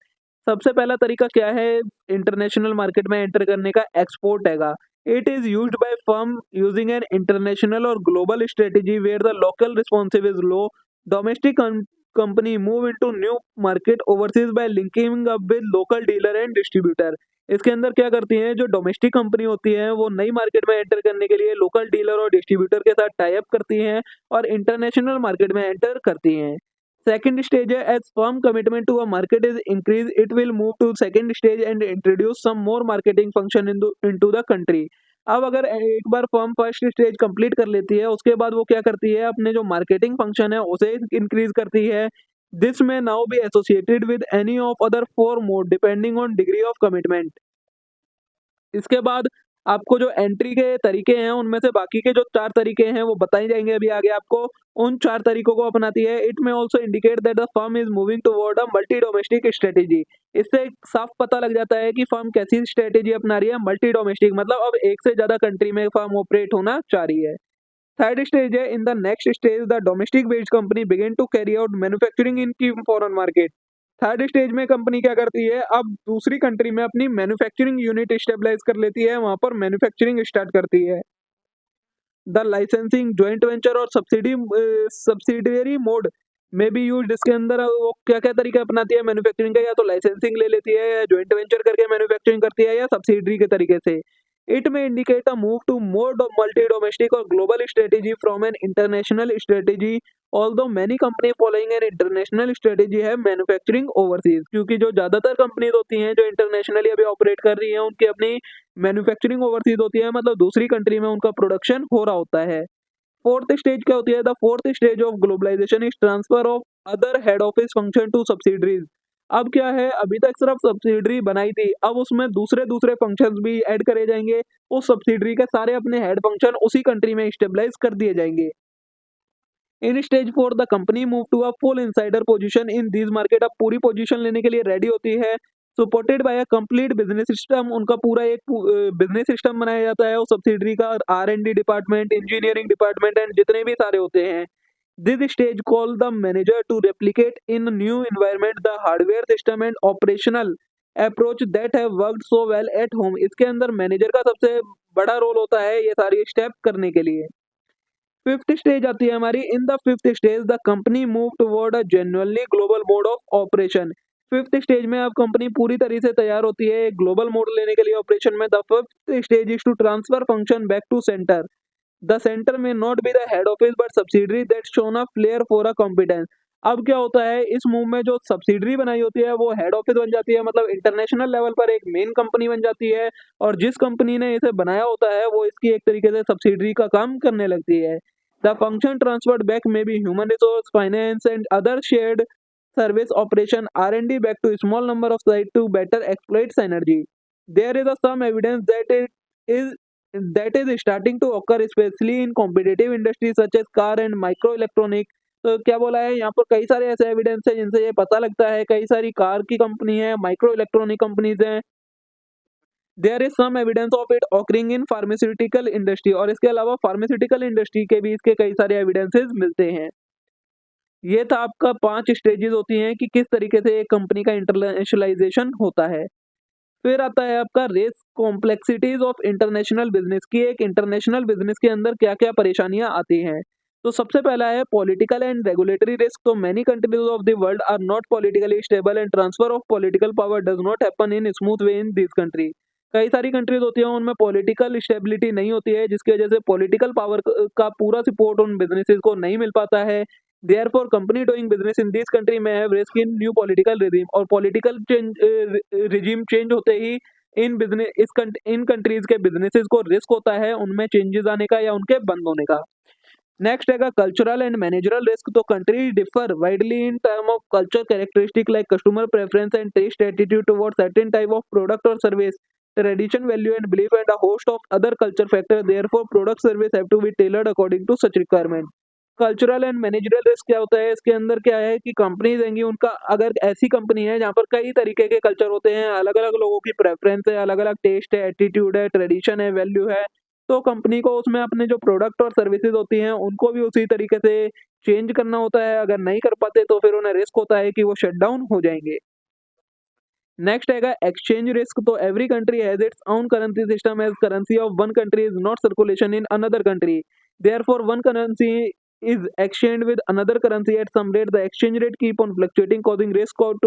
सबसे पहला तरीका क्या है इंटरनेशनल मार्केट में एंटर करने का, एक्सपोर्ट हैगा। It is used by firm using an international और global strategy where the local responsive is low. Domestic company move into new market overseas by linking up with local dealer and distributor. इसके अंदर क्या करती हैं, जो domestic company होती है वो नई मार्केट में एंटर करने के लिए लोकल डीलर और डिस्ट्रीब्यूटर के साथ टाई अप करती हैं और इंटरनेशनल मार्केट में एंटर करती हैं। सेकंड स्टेज है as firm commitment to a market is increase it will move to second stage and introduce some more marketing function into the country. अब अगर एक बार फर्म फर्स्ट स्टेज कंप्लीट कर लेती है उसके बाद वो क्या करती है, अपने जो मार्केटिंग फंक्शन है उसे इंक्रीज करती है। दिस में now be associated with any of other 4 mode depending on degree of commitment. इसके बाद आपको जो एंट्री के तरीके हैं उनमें से बाकी के जो 4 तरीके हैं वो बताए जाएंगे अभी आगे आपको। उन 4 तरीकों को अपनाती है। इट में also indicate that the firm is moving toward a multi domestic strategy. इससे साफ पता लग जाता है कि फर्म कैसी स्ट्रेटेजी अपना रही है, मल्टी डोमेस्टिक, मतलब अब एक से ज्यादा कंट्री में फर्म ऑपरेट होना चाह रही है। थर्ड स्टेज है in the next stage the domestic based company begin to carry out manufacturing in key foreign market. Third stage में कंपनी क्या करती है, अब दूसरी कंट्री में अपनी मैन्युफैक्चरिंग यूनिट स्टेबलाइज कर लेती है, वहां पर मैन्युफैक्चरिंग स्टार्ट करती है। द लाइसेंसिंग ज्वाइंट वेंचर और सब्सिडियरी मोड में भी यूज। इसके अंदर वो क्या क्या तरीका अपनाती है मैन्युफैक्चरिंग का, या तो लाइसेंसिंग ले लेती है, या ज्वाइंट वेंचर करके मैन्युफैक्चरिंग करती है, या सब्सिडरी के तरीके से। It may indicate a move to more multi domestic और global strategy from an international strategy. Although many company following an international strategy है मैन्युफैक्चरिंग ओवरसीज, क्योंकि जो ज्यादातर कंपनीज होती हैं जो इंटरनेशनली अभी ऑपरेट कर रही हैं उनकी अपनी मैन्युफैक्चरिंग ओवरसीज होती है, मतलब दूसरी कंट्री में उनका प्रोडक्शन हो रहा होता है। फोर्थ स्टेज क्या होती है, the fourth stage of globalisation is transfer of other head office function to subsidiaries. अब क्या है, अभी तक सिर्फ सब्सिडरी बनाई थी, अब उसमें दूसरे दूसरे फंक्शंस भी ऐड करे जाएंगे। उस सब्सिडरी के सारे अपने हेड फंक्शन उसी कंट्री में स्टेबलाइज कर दिए जाएंगे। In stage 4 the company move to a full insider position in this market. अब पूरी पोजीशन लेने के लिए रेडी होती है supported by a complete business system, उनका पूरा एक बिजनेस सिस्टम बनाया जाता है, वो सब्सिडरी का R&D department, engineering department and जितने भी सारे होते हैं। This stage call the manager to replicate in new environment the hardware system and operational approach that have worked so well at home. इसके अंदर मैनेजर का सबसे बड़ा रोल होता है ये सारी स्टेप करने के लिए। फिफ्थ स्टेज आती है हमारी। In the fifth stage the company move toward a genuinely global mode of operation. Fifth stage में अब कंपनी पूरी तरह से तैयार होती है ग्लोबल मोड लेने के लिए ऑपरेशन में। The fifth stage is to transfer function back to centre. The centre may not be the head office but subsidiary that shown a flair for a competence. अब क्या होता है इस मूव में, जो सब्सिडरी बनाई होती है वो हेड ऑफिस बन जाती है, मतलब इंटरनेशनल लेवल पर एक मेन कंपनी बन जाती है, और जिस कंपनी ने इसे बनाया होता है वो इसकी एक तरीके से सब्सिडरी का काम करने लगती है। The function transferred back may be human resource, finance and other shared service operation R&D back to a small number of sites to better exploit synergy. There is some evidence that is starting to occur especially in competitive industries such as car and microelectronic। तो क्या बोला है यहाँ पर, कई सारे ऐसे evidence है जिनसे ये पता लगता है, कई सारी कार की कंपनी है, माइक्रो इलेक्ट्रॉनिक कंपनीज हैं। There is some evidence of it occurring in pharmaceutical industry, और इसके अलावा फार्मास्यूटिकल इंडस्ट्री के भी इसके कई सारे एविडेंसेस मिलते हैं। ये था आपका 5 स्टेजेस होती हैं कि किस तरीके से एक कंपनी का इंटरनेशनलाइजेशन होता है। फिर आता है आपका risk complexities of international business, की एक इंटरनेशनल बिजनेस के अंदर क्या-क्या परेशानियां आती हैं। तो सबसे पहला है पॉलिटिकल एंड रेगुलेटरी रिस्क। तो many countries of the world are not politically stable and transfer of political power does not happen in smooth way in this country. कई सारी कंट्रीज होती हैं उनमें पॉलिटिकल स्टेबिलिटी नहीं होती है, जिसकी वजह से पॉलिटिकल पावर का पूरा सपोर्ट उन बिजनेसेस को नहीं मिल पाता है। Therefore, company doing business in this country may have risk in new political regime, और political regime change होते ही इन कंट्रीज के बिजनेसेस को रिस्क होता है उनमें चेंजेस आने का या उनके बंद होने का। नेक्स्ट है कल्चरल एंड मैनेजरल रिस्क। तो country differ widely in term of culture characteristic like customer preference and taste attitude towards certain type of product और service, tradition, value and belief and a host of other culture factor. Therefore product service have to be tailored according to such requirement. Cultural and managerial risk क्या होता है, इसके अंदर क्या है कि company देंगी उनका, अगर ऐसी कंपनी है जहाँ पर कई तरीके के कल्चर होते हैं, अलग अलग लोगों की प्रेफरेंस है, अलग अलग टेस्ट है, एटीट्यूड है, ट्रेडिशन है, वैल्यू है, तो कंपनी को उसमें अपने जो प्रोडक्ट और सर्विसेज होती हैं उनको भी उसी तरीके से चेंज करना होता है। अगर नहीं कर पाते तो फिर उन्हें रिस्क होता है कि वो शट डाउन हो जाएंगे। नेक्स्ट है एक्सचेंज रिस्क। तो every country has its own currency system, as currency of one country is not circulation in another country, therefore one currency is exchanged with another currency at some rate. The exchange rate keep on fluctuating, causing risk of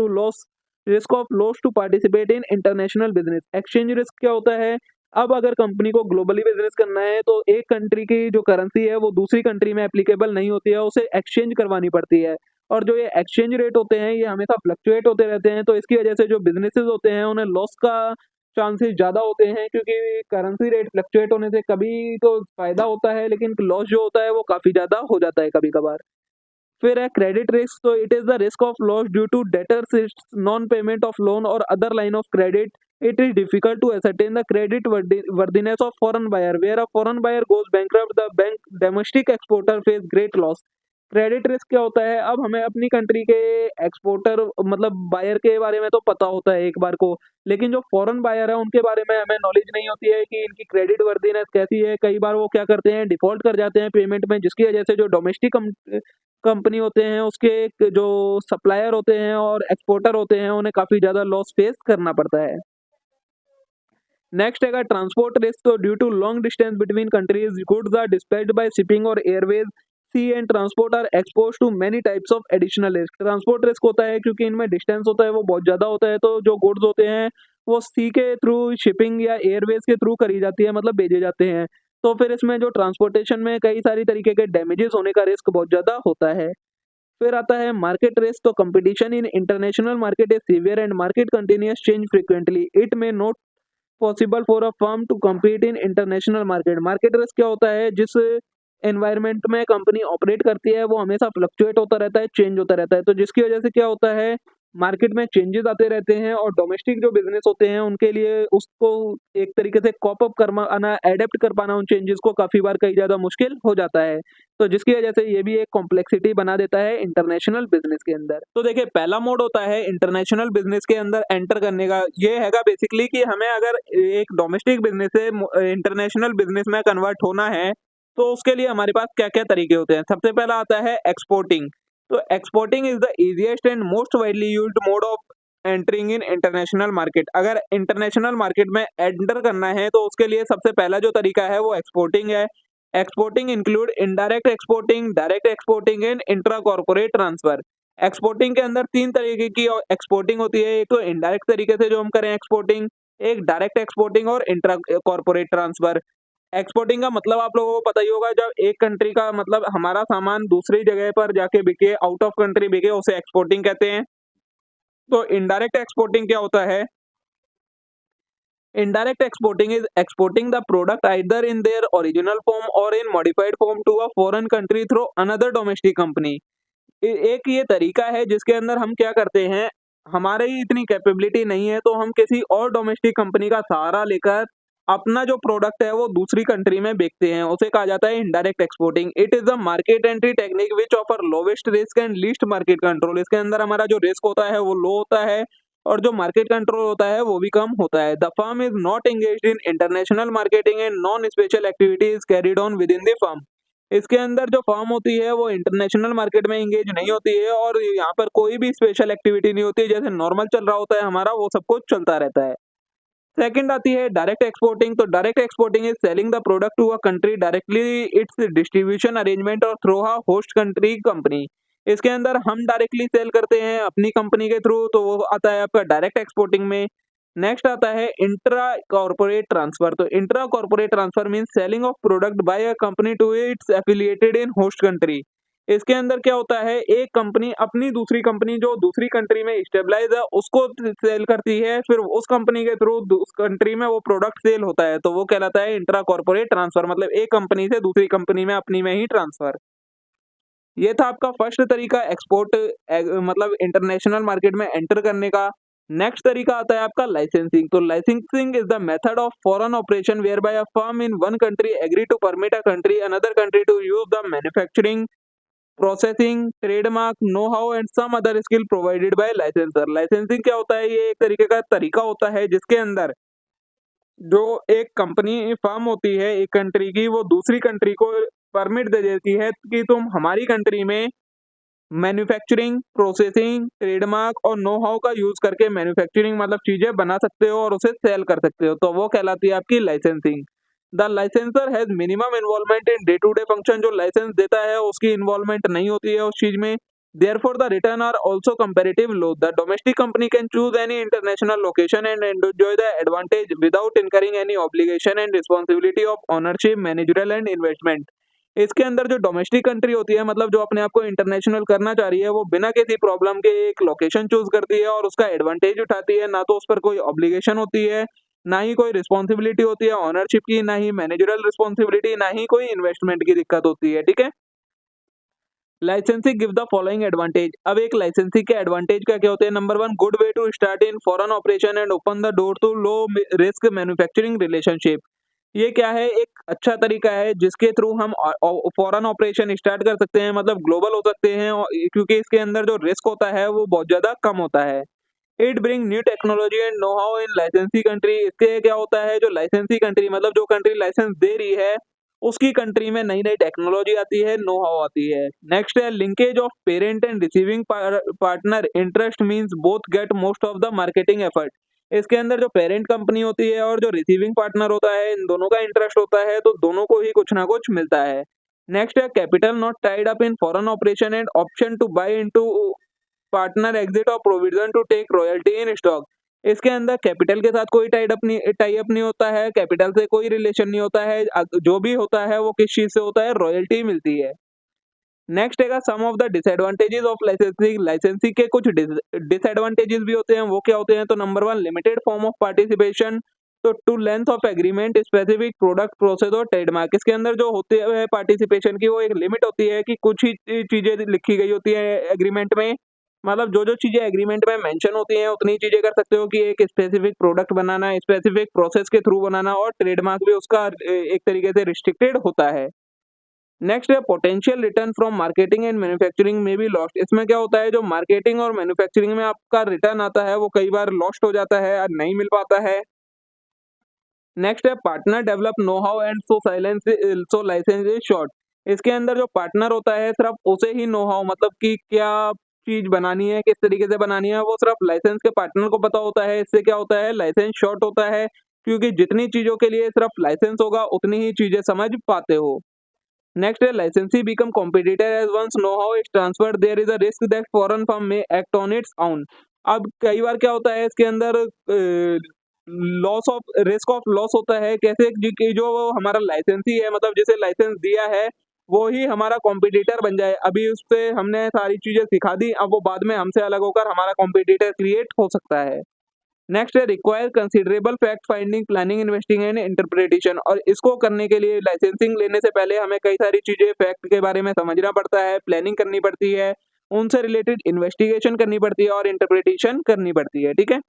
loss to participate in international business। exchange risk क्या होता है, अब अगर company को globally business करना है तो एक कंट्री की जो करेंसी है वो दूसरी कंट्री में एप्लीकेबल नहीं होती है, उसे एक्सचेंज करवानी पड़ती है, और जो ये एक्सचेंज रेट होते हैं ये हमेशा फ्लक्चुएट होते रहते हैं। तो इसकी वजह से जो बिजनेसेस होते हैं उन्हें लॉस का चांसेस ज़्यादा होते हैं, क्योंकि करेंसी रेट फ्लक्चुएट होने से कभी तो फायदा होता है लेकिन लॉस जो होता है वो काफ़ी ज़्यादा हो जाता है कभी कभार। फिर है क्रेडिट रिस्क। तो it is the risk of loss due to debtors non payment of loan और other line of credit. It is difficult to ascertain the credit worthiness of foreign buyer, where a foreign buyer goes bankrupt the bank domestic exporter face great loss. Credit risk क्या होता है, अब हमें अपनी country के exporter मतलब buyer के बारे में तो पता होता है एक बार को, लेकिन जो फॉरेन बायर है उनके बारे में हमें नॉलेज नहीं होती है कि इनकी क्रेडिट वर्दीनेस कैसी है। कई बार वो क्या करते हैं, डिफॉल्ट कर जाते हैं पेमेंट में, जिसकी वजह से जो डोमेस्टिक कंपनी होते हैं उसके जो सप्लायर होते हैं और एक्सपोर्टर होते हैं उन्हें काफ़ी ज़्यादा लॉस फेस करना पड़ता है। नेक्स्ट है ट्रांसपोर्ट रिस्क। तो due to long distance between countries goods are dispatched by shipping और airways, sea and transport are expose to many types of additional risk. Transport risk होता है क्योंकि इनमें डिस्टेंस होता है वो बहुत ज़्यादा होता है, तो जो गुड्स होते हैं वो सी के थ्रू, शिपिंग या एयरवेज के थ्रू करी जाती है, मतलब भेजे जाते हैं, तो फिर इसमें जो ट्रांसपोर्टेशन में कई सारी तरीके के डैमेजेस होने का रिस्क बहुत ज़्यादा होता है। फिर आता है मार्केट रिस्क। तो competition in international market is severe and market continuous change frequently, it may not possible for a firm to compete in international market. Market risk क्या होता है, जिस एनवायरनमेंट में कंपनी ऑपरेट करती है वो हमेशा फ्लक्चुएट होता रहता है, चेंज होता रहता है, तो जिसकी वजह से क्या होता है मार्केट में चेंजेस आते रहते हैं और डोमेस्टिक जो बिजनेस होते हैं उनके लिए उसको एक तरीके से कॉप अप कर पाना, एडेप्ट कर पाना उन चेंजेस को काफी बार कई ज्यादा मुश्किल हो जाता है। तो जिसकी वजह से ये भी एक कॉम्प्लेक्सिटी बना देता है इंटरनेशनल बिजनेस के अंदर। तो देखिए पहला मोड होता है इंटरनेशनल बिजनेस के अंदर एंटर करने का, ये हैगा बेसिकली कि हमें अगर एक डोमेस्टिक बिजनेस से इंटरनेशनल बिजनेस में कन्वर्ट होना है तो उसके लिए हमारे पास क्या क्या तरीके होते हैं। सबसे पहला आता है एक्सपोर्टिंग। तो exporting is the easiest and most widely used mode of entering in international market. अगर इंटरनेशनल मार्केट में एंटर करना है तो उसके लिए सबसे पहला जो तरीका है वो एक्सपोर्टिंग है। Exporting include indirect exporting, direct exporting and intra corporate transfer. Exporting के अंदर तीन तरीके की एक्सपोर्टिंग होती है। एक तो इनडायरेक्ट तरीके से जो हम करें एक्सपोर्टिंग, एक डायरेक्ट एक्सपोर्टिंग और इंट्रा कॉर्पोरेट ट्रांसफर। एक्सपोर्टिंग का मतलब आप लोगों को पता ही होगा, जब एक कंट्री का मतलब हमारा सामान दूसरी जगह पर जाके बिके, आउट ऑफ कंट्री बिके, उसे एक्सपोर्टिंग कहते हैं। तो इनडायरेक्ट एक्सपोर्टिंग क्या होता है? Indirect exporting is exporting the product either in their original form और in modified form to a foreign country through another domestic company. एक ये तरीका है जिसके अंदर हम क्या करते हैं, हमारे ही इतनी कैपेबिलिटी नहीं है तो हम किसी और डोमेस्टिक कंपनी का सहारा लेकर अपना जो प्रोडक्ट है वो दूसरी कंट्री में बेचते हैं, उसे कहा जाता है indirect exporting. It is the market entry technique which offer lowest risk and least market control. इसके अंदर हमारा जो रिस्क होता है वो लो होता है और जो मार्केट कंट्रोल होता है वो भी कम होता है। The firm is not engaged in international marketing and non special activities carried on with in the firm. इसके अंदर जो फर्म होती है वो इंटरनेशनल मार्केट में एंगेज नहीं होती है और यहाँ पर कोई भी स्पेशल एक्टिविटी नहीं होती है, जैसे नॉर्मल चल रहा होता है हमारा वो सब कुछ चलता रहता है। सेकंड आती है डायरेक्ट एक्सपोर्टिंग। तो direct exporting is selling the product to a country directly its distribution arrangement और through a host country company. इसके अंदर हम डायरेक्टली सेल करते हैं अपनी कंपनी के थ्रू, तो वो आता है आपका डायरेक्ट एक्सपोर्टिंग में। नेक्स्ट आता है इंट्रा कॉर्पोरेट ट्रांसफर। तो intra corporate transfer means selling of product by a company to its affiliated in host country. इसके अंदर क्या होता है, एक कंपनी अपनी दूसरी कंपनी जो दूसरी कंट्री में स्टेबलाइज है उसको सेल करती है, फिर उस कंपनी के थ्रू उस कंट्री में वो प्रोडक्ट सेल होता है, तो वो कहलाता है इंट्रा कॉर्पोरेट ट्रांसफर, मतलब एक कंपनी से दूसरी कंपनी में अपनी में ही ट्रांसफर। ये था आपका फर्स्ट तरीका एक्सपोर्ट मतलब इंटरनेशनल मार्केट में एंटर करने का। नेक्स्ट तरीका आता है आपका लाइसेंसिंग। तो licensing is the method of foreign operation whereby a firm in one country agree to permit a country another country to use the manufacturing processing trademark know how and some other skill provided by licensor. Licensing क्या होता है, ये एक तरीके का तरीका होता है जिसके अंदर जो एक कंपनी फर्म होती है एक कंट्री की, वो दूसरी कंट्री को परमिट दे देती है कि तुम हमारी कंट्री में मैन्युफैक्चरिंग, प्रोसेसिंग, ट्रेडमार्क और नो हाउ का यूज करके मैन्युफैक्चरिंग मतलब चीजें बना सकते हो और उसे सेल कर सकते हो, तो वो कहलाती है आपकी licensing. The licensor has minimum involvement in day to day function. जो लाइसेंस देता है उसकी इन्वॉल्वमेंट नहीं होती है उस चीज में। Therefore, the return are also comparative low. The domestic company can choose any international location and enjoy the advantage without incurring any obligation and responsibility of ownership, managerial and investment. इसके अंदर जो domestic country होती है मतलब जो अपने आप को इंटरनेशनल करना चाह रही है वो बिना किसी प्रॉब्लम के एक लोकेशन चूज करती है और उसका एडवांटेज उठाती है। ना तो उस पर कोई ऑब्लिगेशन होती है, ना ही कोई रिस्पॉन्सिबिलिटी होती है ऑनरशिप की, ना ही मैनेजरल रिस्पॉन्सिबिलिटी, ना ही कोई इन्वेस्टमेंट की दिक्कत होती है। ठीक है, licensing give the following advantage. अब एक लाइसेंसिंग के एडवांटेज क्या क्या होते हैं। Number one, good way to start in foreign operation and open the door to low risk manufacturing relationship. ये क्या है, एक अच्छा तरीका है जिसके थ्रू हम फॉरेन ऑपरेशन स्टार्ट कर सकते हैं, मतलब ग्लोबल हो सकते हैं क्योंकि इसके अंदर जो रिस्क होता है वो बहुत ज्यादा कम होता है। It bring new technology and know how in लाइसेंसी कंट्री। इसके क्या होता है, जो लाइसेंसी कंट्री मतलब जो कंट्री लाइसेंस दे रही है उसकी कंट्री में नई नई टेक्नोलॉजी आती है, नो हाउ आती है। नेक्स्ट है linkage of parent and receiving partner interest means both get most of the marketing effort. इसके अंदर जो पेरेंट कंपनी होती है और जो रिसीविंग पार्टनर होता है इन दोनों का इंटरेस्ट होता है, तो दोनों को ही कुछ ना कुछ मिलता है। नेक्स्ट है capital not tied up in foreign operation and option to buy into partner exit और provision to take royalty in stock. इसके अंदर कैपिटल के साथ कोई टाई अप नहीं होता है, कैपिटल से कोई रिलेशन नहीं होता है, जो भी होता है वो किस चीज से होता है, रॉयल्टी मिलती है। नेक्स्ट है some of the disadvantages of licensing. Licensing के कुछ डिसएडवांटेजेस भी होते हैं, वो क्या होते हैं। तो number one, limited form of participation. तो to length of agreement specific product process और ट्रेडमार्क। इसके अंदर जो होते हैं पार्टिसिपेशन की वो एक लिमिट होती है कि कुछ ही चीजें लिखी गई होती है एग्रीमेंट में मतलब जो जो चीजें एग्रीमेंट में मेंशन होती हैं उतनी चीजें कर सकते हो कि एक स्पेसिफिक प्रोडक्ट बनाना, स्पेसिफिक प्रोसेस के थ्रू बनाना, और ट्रेडमार्क भी उसका एक तरीके से रिस्ट्रिक्टेड होता है। नेक्स्ट है potential return from marketing and manufacturing में बी लॉस्ट। इसमें क्या होता है, जो मार्केटिंग और मैन्युफैक्चरिंग में आपका रिटर्न आता है वो कई बार लॉस्ट हो जाता है, नहीं मिल पाता है। नेक्स्ट है partner develop know how and so licence is short. इसके अंदर जो पार्टनर होता है सिर्फ उसे ही नो हाउ, मतलब कि क्या चीज बनानी है, किस तरीके से बनानी है, वो सिर्फ लाइसेंस के पार्टनर को पता होता है। इससे क्या होता है, लाइसेंस शॉर्ट होता है, क्योंकि जितनी चीजों के लिए सिर्फ लाइसेंस होगा उतनी ही चीजें समझ पाते हो। नेक्स्ट है licensee become competitor as once know how is transferred there is a risk that foreign firm may act on its own. अब कई बार क्या होता है इसके अंदर loss of risk of loss होता है। कैसे कि जो हमारा लाइसेंसी है, मतलब जिसे लाइसेंस दिया है वो ही हमारा कॉम्पिटिटर बन जाए। अभी उस पे हमने सारी चीजें सिखा दी, अब वो बाद में हमसे अलग होकर हमारा कॉम्पिटिटर क्रिएट हो सकता है। नेक्स्ट है require considerable fact finding planning investing and interpretation. और इसको करने के लिए लाइसेंसिंग लेने से पहले हमें कई सारी चीजें फैक्ट के बारे में समझना पड़ता है, प्लानिंग करनी पड़ती है, उनसे रिलेटेड इन्वेस्टिगेशन करनी पड़ती है और इंटरप्रिटेशन करनी पड़ती है। ठीक है,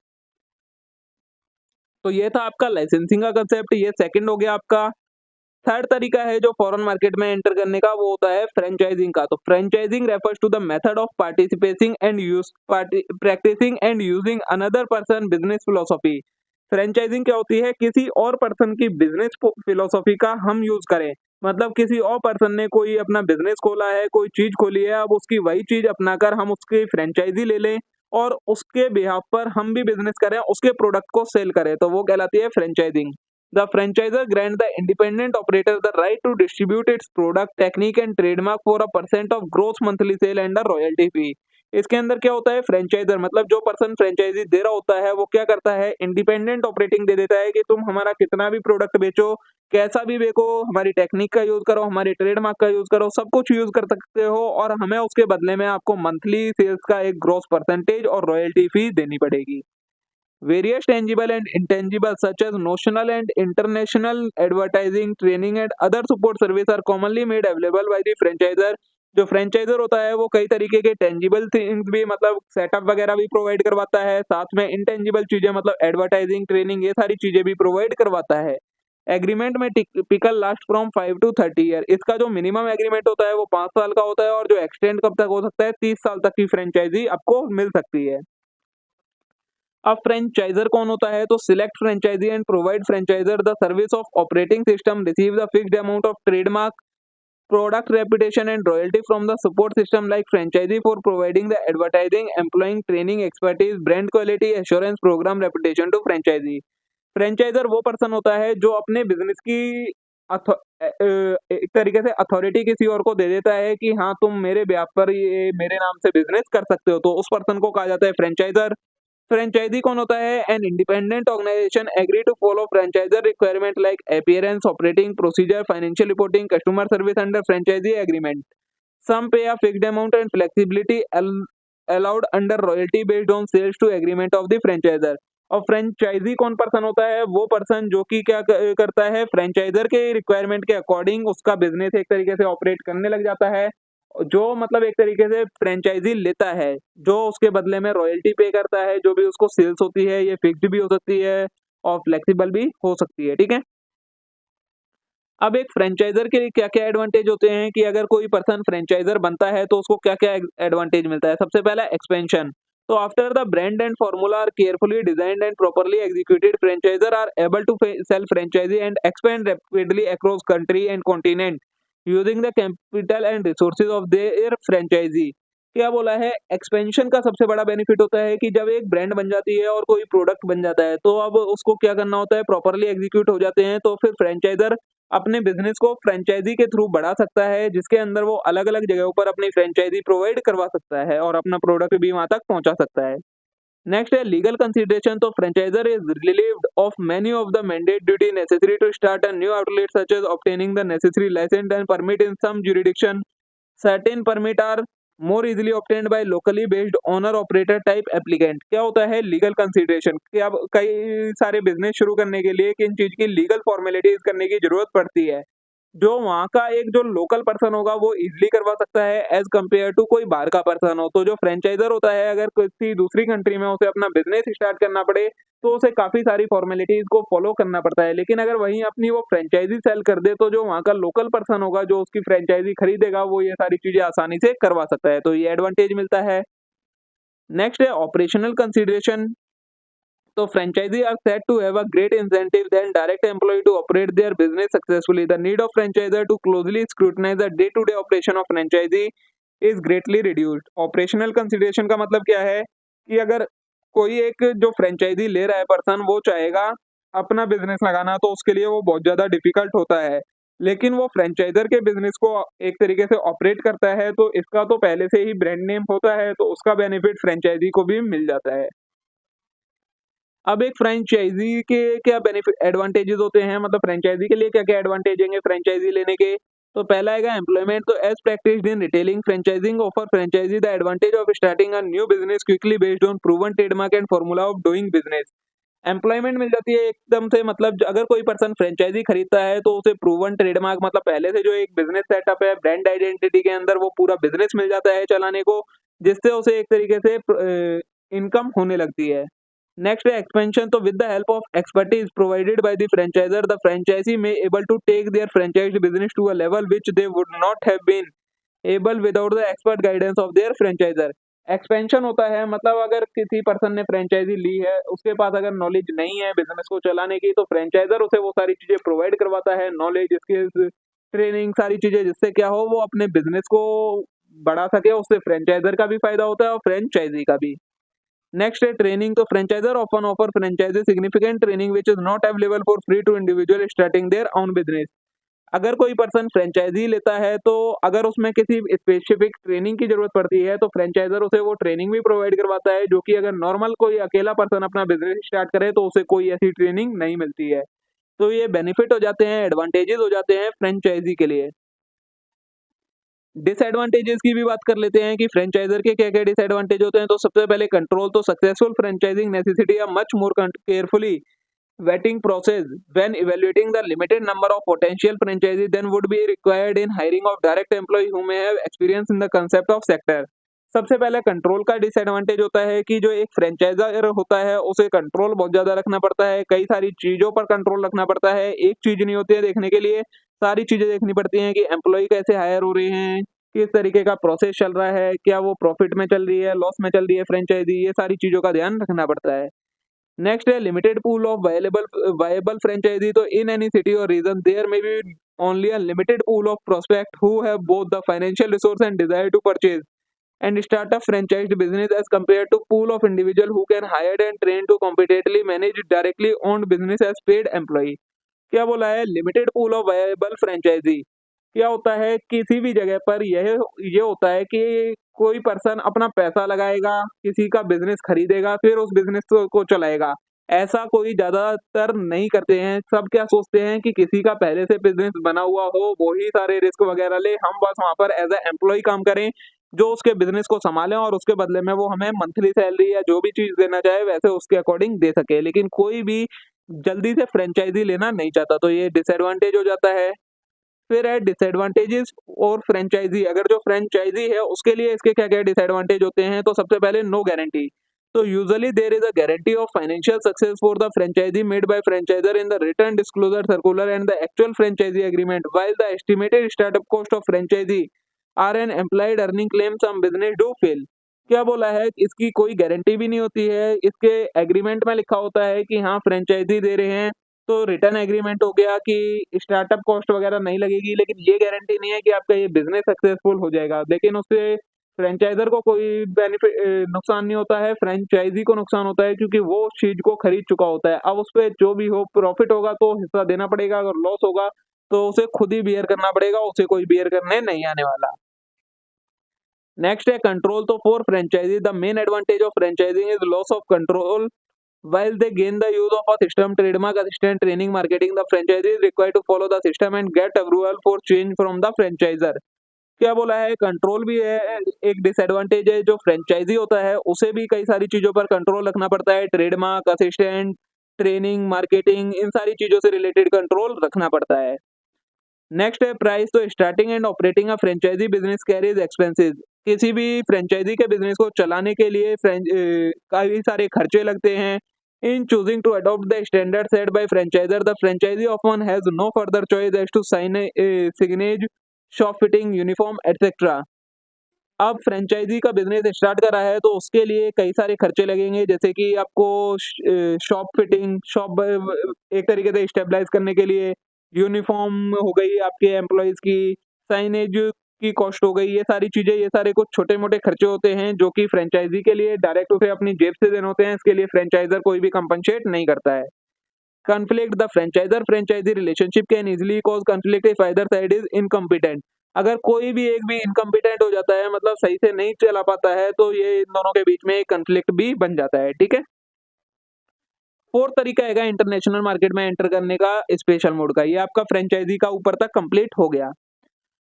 तो ये था आपका लाइसेंसिंग का कंसेप्ट, ये सेकंड हो गया आपका। थर्ड तरीका है जो फॉरेन मार्केट में एंटर करने का, वो होता है फ्रेंचाइजिंग का। तो franchising refers to the method of participating and use practising and using another person business philosophy. Franchising क्या होती है, किसी और पर्सन की बिजनेस फिलोसॉफी का हम यूज करें। मतलब किसी और पर्सन ने कोई अपना बिजनेस खोला है, कोई चीज खोली है, अब उसकी वही चीज अपनाकर हम उसकी फ्रेंचाइजी ले लें और उसके बिहाफ पर हम भी बिजनेस करें, उसके प्रोडक्ट को सेल करें, तो वो कहलाती है franchising. The franchisor grant the independent operator the right to distribute its product, technique and trademark for a percent of gross monthly sale and a royalty fee। इसके अंदर क्या होता है, फ्रेंचाइजर मतलब जो पर्सन फ्रेंचाइजी दे रहा होता है वो क्या करता है, इंडिपेंडेंट ऑपरेटिंग दे देता है कि तुम हमारा कितना भी प्रोडक्ट बेचो, कैसा भी बेचो, हमारी टेक्निक का यूज करो, हमारी ट्रेडमार्क का यूज करो, सब कुछ यूज कर सकते हो, और हमें उसके बदले में आपको मंथली सेल्स का एक ग्रोस परसेंटेज और रॉयल्टी फी देनी पड़ेगी। Various tangible and intangible such as notional and international advertising, training and other support service are commonly made available by the franchisor। जो फ्रेंचाइजर होता है वो कई तरीके के टेंजिबल थिंग्स भी, मतलब सेटअप वगैरह भी प्रोवाइड करवाता है, साथ में इंटेंजिबल चीजें मतलब एडवर्टाइजिंग, ट्रेनिंग, ये सारी चीजें भी प्रोवाइड करवाता है। एग्रीमेंट में typical last from 5 to 30 year. इसका जो मिनिमम एग्रीमेंट होता है वो 5 साल का होता है, और जो एक्सटेंड कब तक हो सकता है, 30 साल तक की फ्रेंचाइजी आपको मिल सकती है। अब फ्रेंचाइजर कौन होता है, तो select franchisee and provide franchiser the service of operating system, receive the fixed amount of trademark, product reputation and royalty from the support system like franchisee for providing the advertising, employing, training, expertise, brand quality assurance, programme reputation to franchisee. Franchiser वो पर्सन होता है जो अपने business की एक तरीके से अथॉरिटी किसी और को दे देता है कि हाँ तुम मेरे ब्याह पर ये मेरे नाम से बिजनेस कर सकते हो, तो उस पर्सन को कहा जाता है फ्रेंचाइजर। फ्रेंचाइजी कौन होता है, an independent organization agree to follow franchiser requirement like appearance, operating procedure, financial reporting, customer service under franchisee agreement. Some pay a fixed amount and flexibility allowed under royalty based on sales to agreement of the franchisor। और franchise कौन person होता है, वो person जो कि क्या करता है, फ्रेंचाइजर के रिक्वायरमेंट के अकॉर्डिंग उसका बिजनेस एक तरीके से ऑपरेट करने लग जाता है, जो मतलब एक तरीके से फ्रेंचाइजी लेता है, जो उसके बदले में रॉयल्टी पे करता है, जो भी उसको सेल्स होती है ये फिक्स्ड भी हो सकती है और फ्लेक्सिबल भी हो सकती है। ठीक है, अब एक फ्रेंचाइजर के क्या क्या एडवांटेज होते हैं कि अगर कोई पर्सन फ्रेंचाइजर बनता है तो उसको क्या क्या एडवांटेज मिलता है। सबसे पहला एक्सपेंशन। तो after the brand and formula are carefully designed and properly executed, franchisor are able to sell franchisee and expand rapidly across country and continent using the capital and resources of their franchisee. क्या बोला है, expansion का सबसे बड़ा benefit होता है कि जब एक ब्रांड बन जाती है और कोई प्रोडक्ट बन जाता है तो अब उसको क्या करना होता है, प्रॉपर्ली एग्जीक्यूट हो जाते हैं, तो फिर फ्रेंचाइजर अपने बिजनेस को फ्रेंचाइजी के थ्रू बढ़ा सकता है, जिसके अंदर वो अलग अलग जगहों पर अपनी फ्रेंचाइजी प्रोवाइड करवा सकता है और अपना प्रोडक्ट भी वहां तक पहुंचा सकता है। नेक्स्ट है लीगल कंसिडरेशन। तो franchisor is relieved of many of the mandate duty necessary to start a new outlet such as obtaining the necessary license and permit in some jurisdiction। Certain permit are more easily obtained by locally based owner operator type applicant। क्या होता है legal consideration, कि अब कई सारे business शुरू करने के लिए किन चीज की लीगल फॉर्मेलिटीज करने की जरूरत पड़ती है। जो वहाँ का एक जो लोकल पर्सन होगा वो इजीली करवा सकता है एज कम्पेयर टू कोई बाहर का पर्सन हो। तो जो फ्रेंचाइजर होता है अगर किसी दूसरी कंट्री में उसे अपना बिजनेस स्टार्ट करना पड़े तो उसे काफ़ी सारी फॉर्मेलिटीज़ को फॉलो करना पड़ता है। लेकिन अगर वहीं अपनी वो फ्रेंचाइज़ी सेल कर दे तो जो वहाँ का लोकल पर्सन होगा जो उसकी फ्रेंचाइज़ी खरीदेगा वो ये सारी चीज़ें आसानी से करवा सकता है। तो ये एडवांटेज मिलता है। नेक्स्ट है ऑपरेशनल कंसिडरेशन। तो franchisee are said to have a great incentive than direct employee to operate their business successfully. The need of franchisor to closely scrutinize the day-to-day operation of franchisee is greatly reduced. Operational consideration का मतलब क्या है कि अगर कोई एक जो franchise ले रहा है पर्सन वो चाहेगा अपना बिजनेस लगाना तो उसके लिए वो बहुत ज़्यादा डिफिकल्ट होता है। लेकिन वो फ्रेंचाइजर के बिजनेस को एक तरीके से ऑपरेट करता है तो इसका तो पहले से ही ब्रांड नेम होता है तो उसका बेनिफिट फ्रेंचाइजी को भी मिल जाता है। अब एक फ्रेंचाइजी के क्या बेनिफिट एडवांटेजेस होते हैं, मतलब फ्रेंचाइजी के लिए क्या-क्या एडवांटेज होंगे फ्रेंचाइजी लेने के? तो पहला आएगा एम्प्लॉयमेंट। तो as practised in retailing franchising offer franchisee the advantage of starting a new business quickly based on proven trademark and formula of doing business. Employment मिल जाती है एकदम से, मतलब अगर कोई पर्सन फ्रेंचाइजी खरीदता है तो उसे प्रूवन ट्रेडमार्क मतलब पहले से जो एक बिजनेस सेटअप है, ब्रांड आइडेंटिटी के अंदर वो पूरा बिजनेस मिल जाता है चलाने को, जिससे उसे एक तरीके से इनकम होने लगती है। नेक्स्ट है एक्सपेंशन। तो with the help of expertise provided by the franchiser the franchisee may able to take their franchised business to a level which they would not have been able without the expert guidance of their franchiser. Expansion होता है मतलब अगर किसी person ने franchise ली है उसके पास अगर knowledge नहीं है बिजनेस को चलाने की तो फ्रेंचाइजर उसे वो सारी चीजें प्रोवाइड करवाता है, नॉलेज, स्किल्स, ट्रेनिंग, सारी चीजें, जिससे क्या हो वो अपने बिजनेस को बढ़ा सके। उससे फ्रेंचाइजर का भी फायदा होता है और फ्रेंचाइजी का भी। नेक्स्ट है ट्रेनिंग। तो franchisor often offer franchisee significant training which is not available for free to individual starting their own business. अगर कोई पर्सन फ्रेंचाइजी लेता है तो अगर उसमें किसी स्पेसिफिक ट्रेनिंग की जरूरत पड़ती है तो फ्रेंचाइजर उसे वो ट्रेनिंग भी प्रोवाइड करवाता है, जो कि अगर नॉर्मल कोई अकेला पर्सन अपना बिजनेस स्टार्ट करे तो उसे कोई ऐसी ट्रेनिंग नहीं मिलती है। तो ये बेनिफिट हो जाते हैं, एडवांटेजेस हो जाते हैं फ्रेंचाइजी के लिए। डिसएडवांटेजेस की भी बात कर लेते हैं कि फ्रेंचाइजर के क्या-क्या डिसएडवांटेज होते हैं। तो सबसे पहले कंट्रोल। तो successful franchising necessity a much more carefully vetting process when evaluating the limited number of potential franchisees than would be required in hiring of direct employee who may have experience in the concept of sector। सबसे पहले control का disadvantage होता है कि जो एक franchisor होता है उसे कंट्रोल बहुत ज़्यादा रखना पड़ता है, कई सारी चीज़ों पर कंट्रोल रखना पड़ता है। एक चीज़ नहीं होती है देखने के लिए, सारी चीज़ें देखनी पड़ती हैं कि एम्प्लॉयी कैसे हायर हो रहे हैं, किस तरीके का प्रोसेस चल रहा है, क्या वो प्रॉफिट में चल रही है, लॉस में चल रही है फ्रेंचाइजी, ये सारी चीज़ों का ध्यान रखना पड़ता है। नेक्स्ट है limited pool of viable franchisee. तो इन एनी सिटी और region there may be only a limited pool of prospect who have both the financial resource and desire to purchase and start a franchised business as compare to pool of individual who can hire and train to competitively manage directly owned business as paid employee. क्या बोला है? Limited pool of viable franchisee. क्या होता है किसी भी जगह पर यह ये होता है कि कोई पर्सन अपना पैसा लगाएगा, किसी का बिज़नेस खरीदेगा, फिर उस बिज़नेस को चलाएगा। ऐसा कोई ज़्यादातर नहीं करते हैं। सब क्या सोचते हैं कि किसी का पहले से बिज़नेस बना हुआ हो, वो ही सारे रिस्क वगैरह ले, हम बस वहाँ पर एज़ अ एम्प्लॉयी काम करें, जो उसके बिज़नेस को सँभालें और उसके बदले में वो हमें मंथली सैलरी या जो भी चीज़ देना चाहे वैसे उसके अकॉर्डिंग दे सके। लेकिन कोई भी जल्दी से फ्रेंचाइज़ी लेना नहीं चाहता, तो ये डिसएडवांटेज हो जाता है। फिर है डिसएडवांटेजेस और फ्रेंचाइजी। अगर जो फ्रेंचाइजी है उसके लिए इसके क्या-क्या डिसएडवांटेज होते हैं, तो सबसे पहले नो गारंटी। तो usually there is a guarantee of financial success for the franchisee made by franchisor in the written disclosure circular and the actual franchisee agreement while the estimated startup cost of franchisee are an employed earning claim some business do fail. क्या बोला है? इसकी कोई guarantee भी नहीं होती है। इसके एग्रीमेंट में लिखा होता है कि हाँ फ्रेंचाइजी दे रहे हैं तो रिटर्न एग्रीमेंट हो गया कि स्टार्टअप कॉस्ट वगैरह नहीं लगेगी, लेकिन ये गारंटी नहीं है कि आपका ये बिजनेस सक्सेसफुल हो जाएगा। लेकिन उससे फ्रेंचाइजर को कोई नुकसान नहीं होता है, फ्रेंचाइजी को नुकसान होता है क्योंकि वो उस चीज को खरीद चुका होता है। अब उस पे जो भी हो, प्रॉफिट होगा तो हिस्सा देना पड़ेगा, अगर लॉस होगा तो उसे खुद ही बियर करना पड़ेगा, उसे कोई बियर करने नहीं आने वाला। नेक्स्ट है कंट्रोल। तो for franchisee the main advantage of franchising is loss of control. While they gain the use of a system, trademark, assistant, training, marketing, the franchisee is required to follow the system and get approval for change from the franchisor। क्या बोला है? Control भी है, एक disadvantage है। जो franchise होता है उसे भी कई सारी चीजों पर कंट्रोल रखना पड़ता है, ट्रेडमार्क, असिस्टेंट, ट्रेनिंग, मार्केटिंग, इन सारी चीजों से रिलेटेड कंट्रोल रखना पड़ता है। नेक्स्ट है प्राइस। तो starting and operating a franchisee business carries expenses. किसी भी फ्रेंचाइजी के बिजनेस को चलाने के लिए काफी सारे खर्चे लगते हैं। In choosing to adopt the standard set by franchisor, the franchisee often has no further choice as to sign signage, shop fitting, uniform etcetera. अब फ्रेंचाइजी का बिजनेस स्टार्ट करा है तो उसके लिए कई सारे खर्चे लगेंगे, जैसे कि आपको शॉप फिटिंग, शॉप एक तरीके से स्टेबलाइज करने के लिए, यूनिफॉर्म हो गई आपके एम्प्लॉयज की, साइनेज की कॉस्ट हो गई, ये सारी चीजें, ये सारे कुछ छोटे मोटे खर्चे होते हैं जो कि फ्रेंचाइजी के लिए डायरेक्ट उसे अपनी जेब से देने होते हैं। इसके लिए फ्रेंचाइजर कोई भी कंपनसेट नहीं करता है। conflict the franchisor franchisee relationship can easily cause conflict if either side is incompetent। अगर कोई भी एक भी इनकम्पिटेंट हो जाता है, मतलब सही से नहीं चला पाता है, तो ये इन दोनों के बीच में एक कंफ्लिक्ट भी बन जाता है। ठीक है। फोर्थ तरीका है इंटरनेशनल मार्केट में एंटर करने का, स्पेशल मोड का। ये आपका फ्रेंचाइजी का ऊपर तक कंप्लीट हो गया।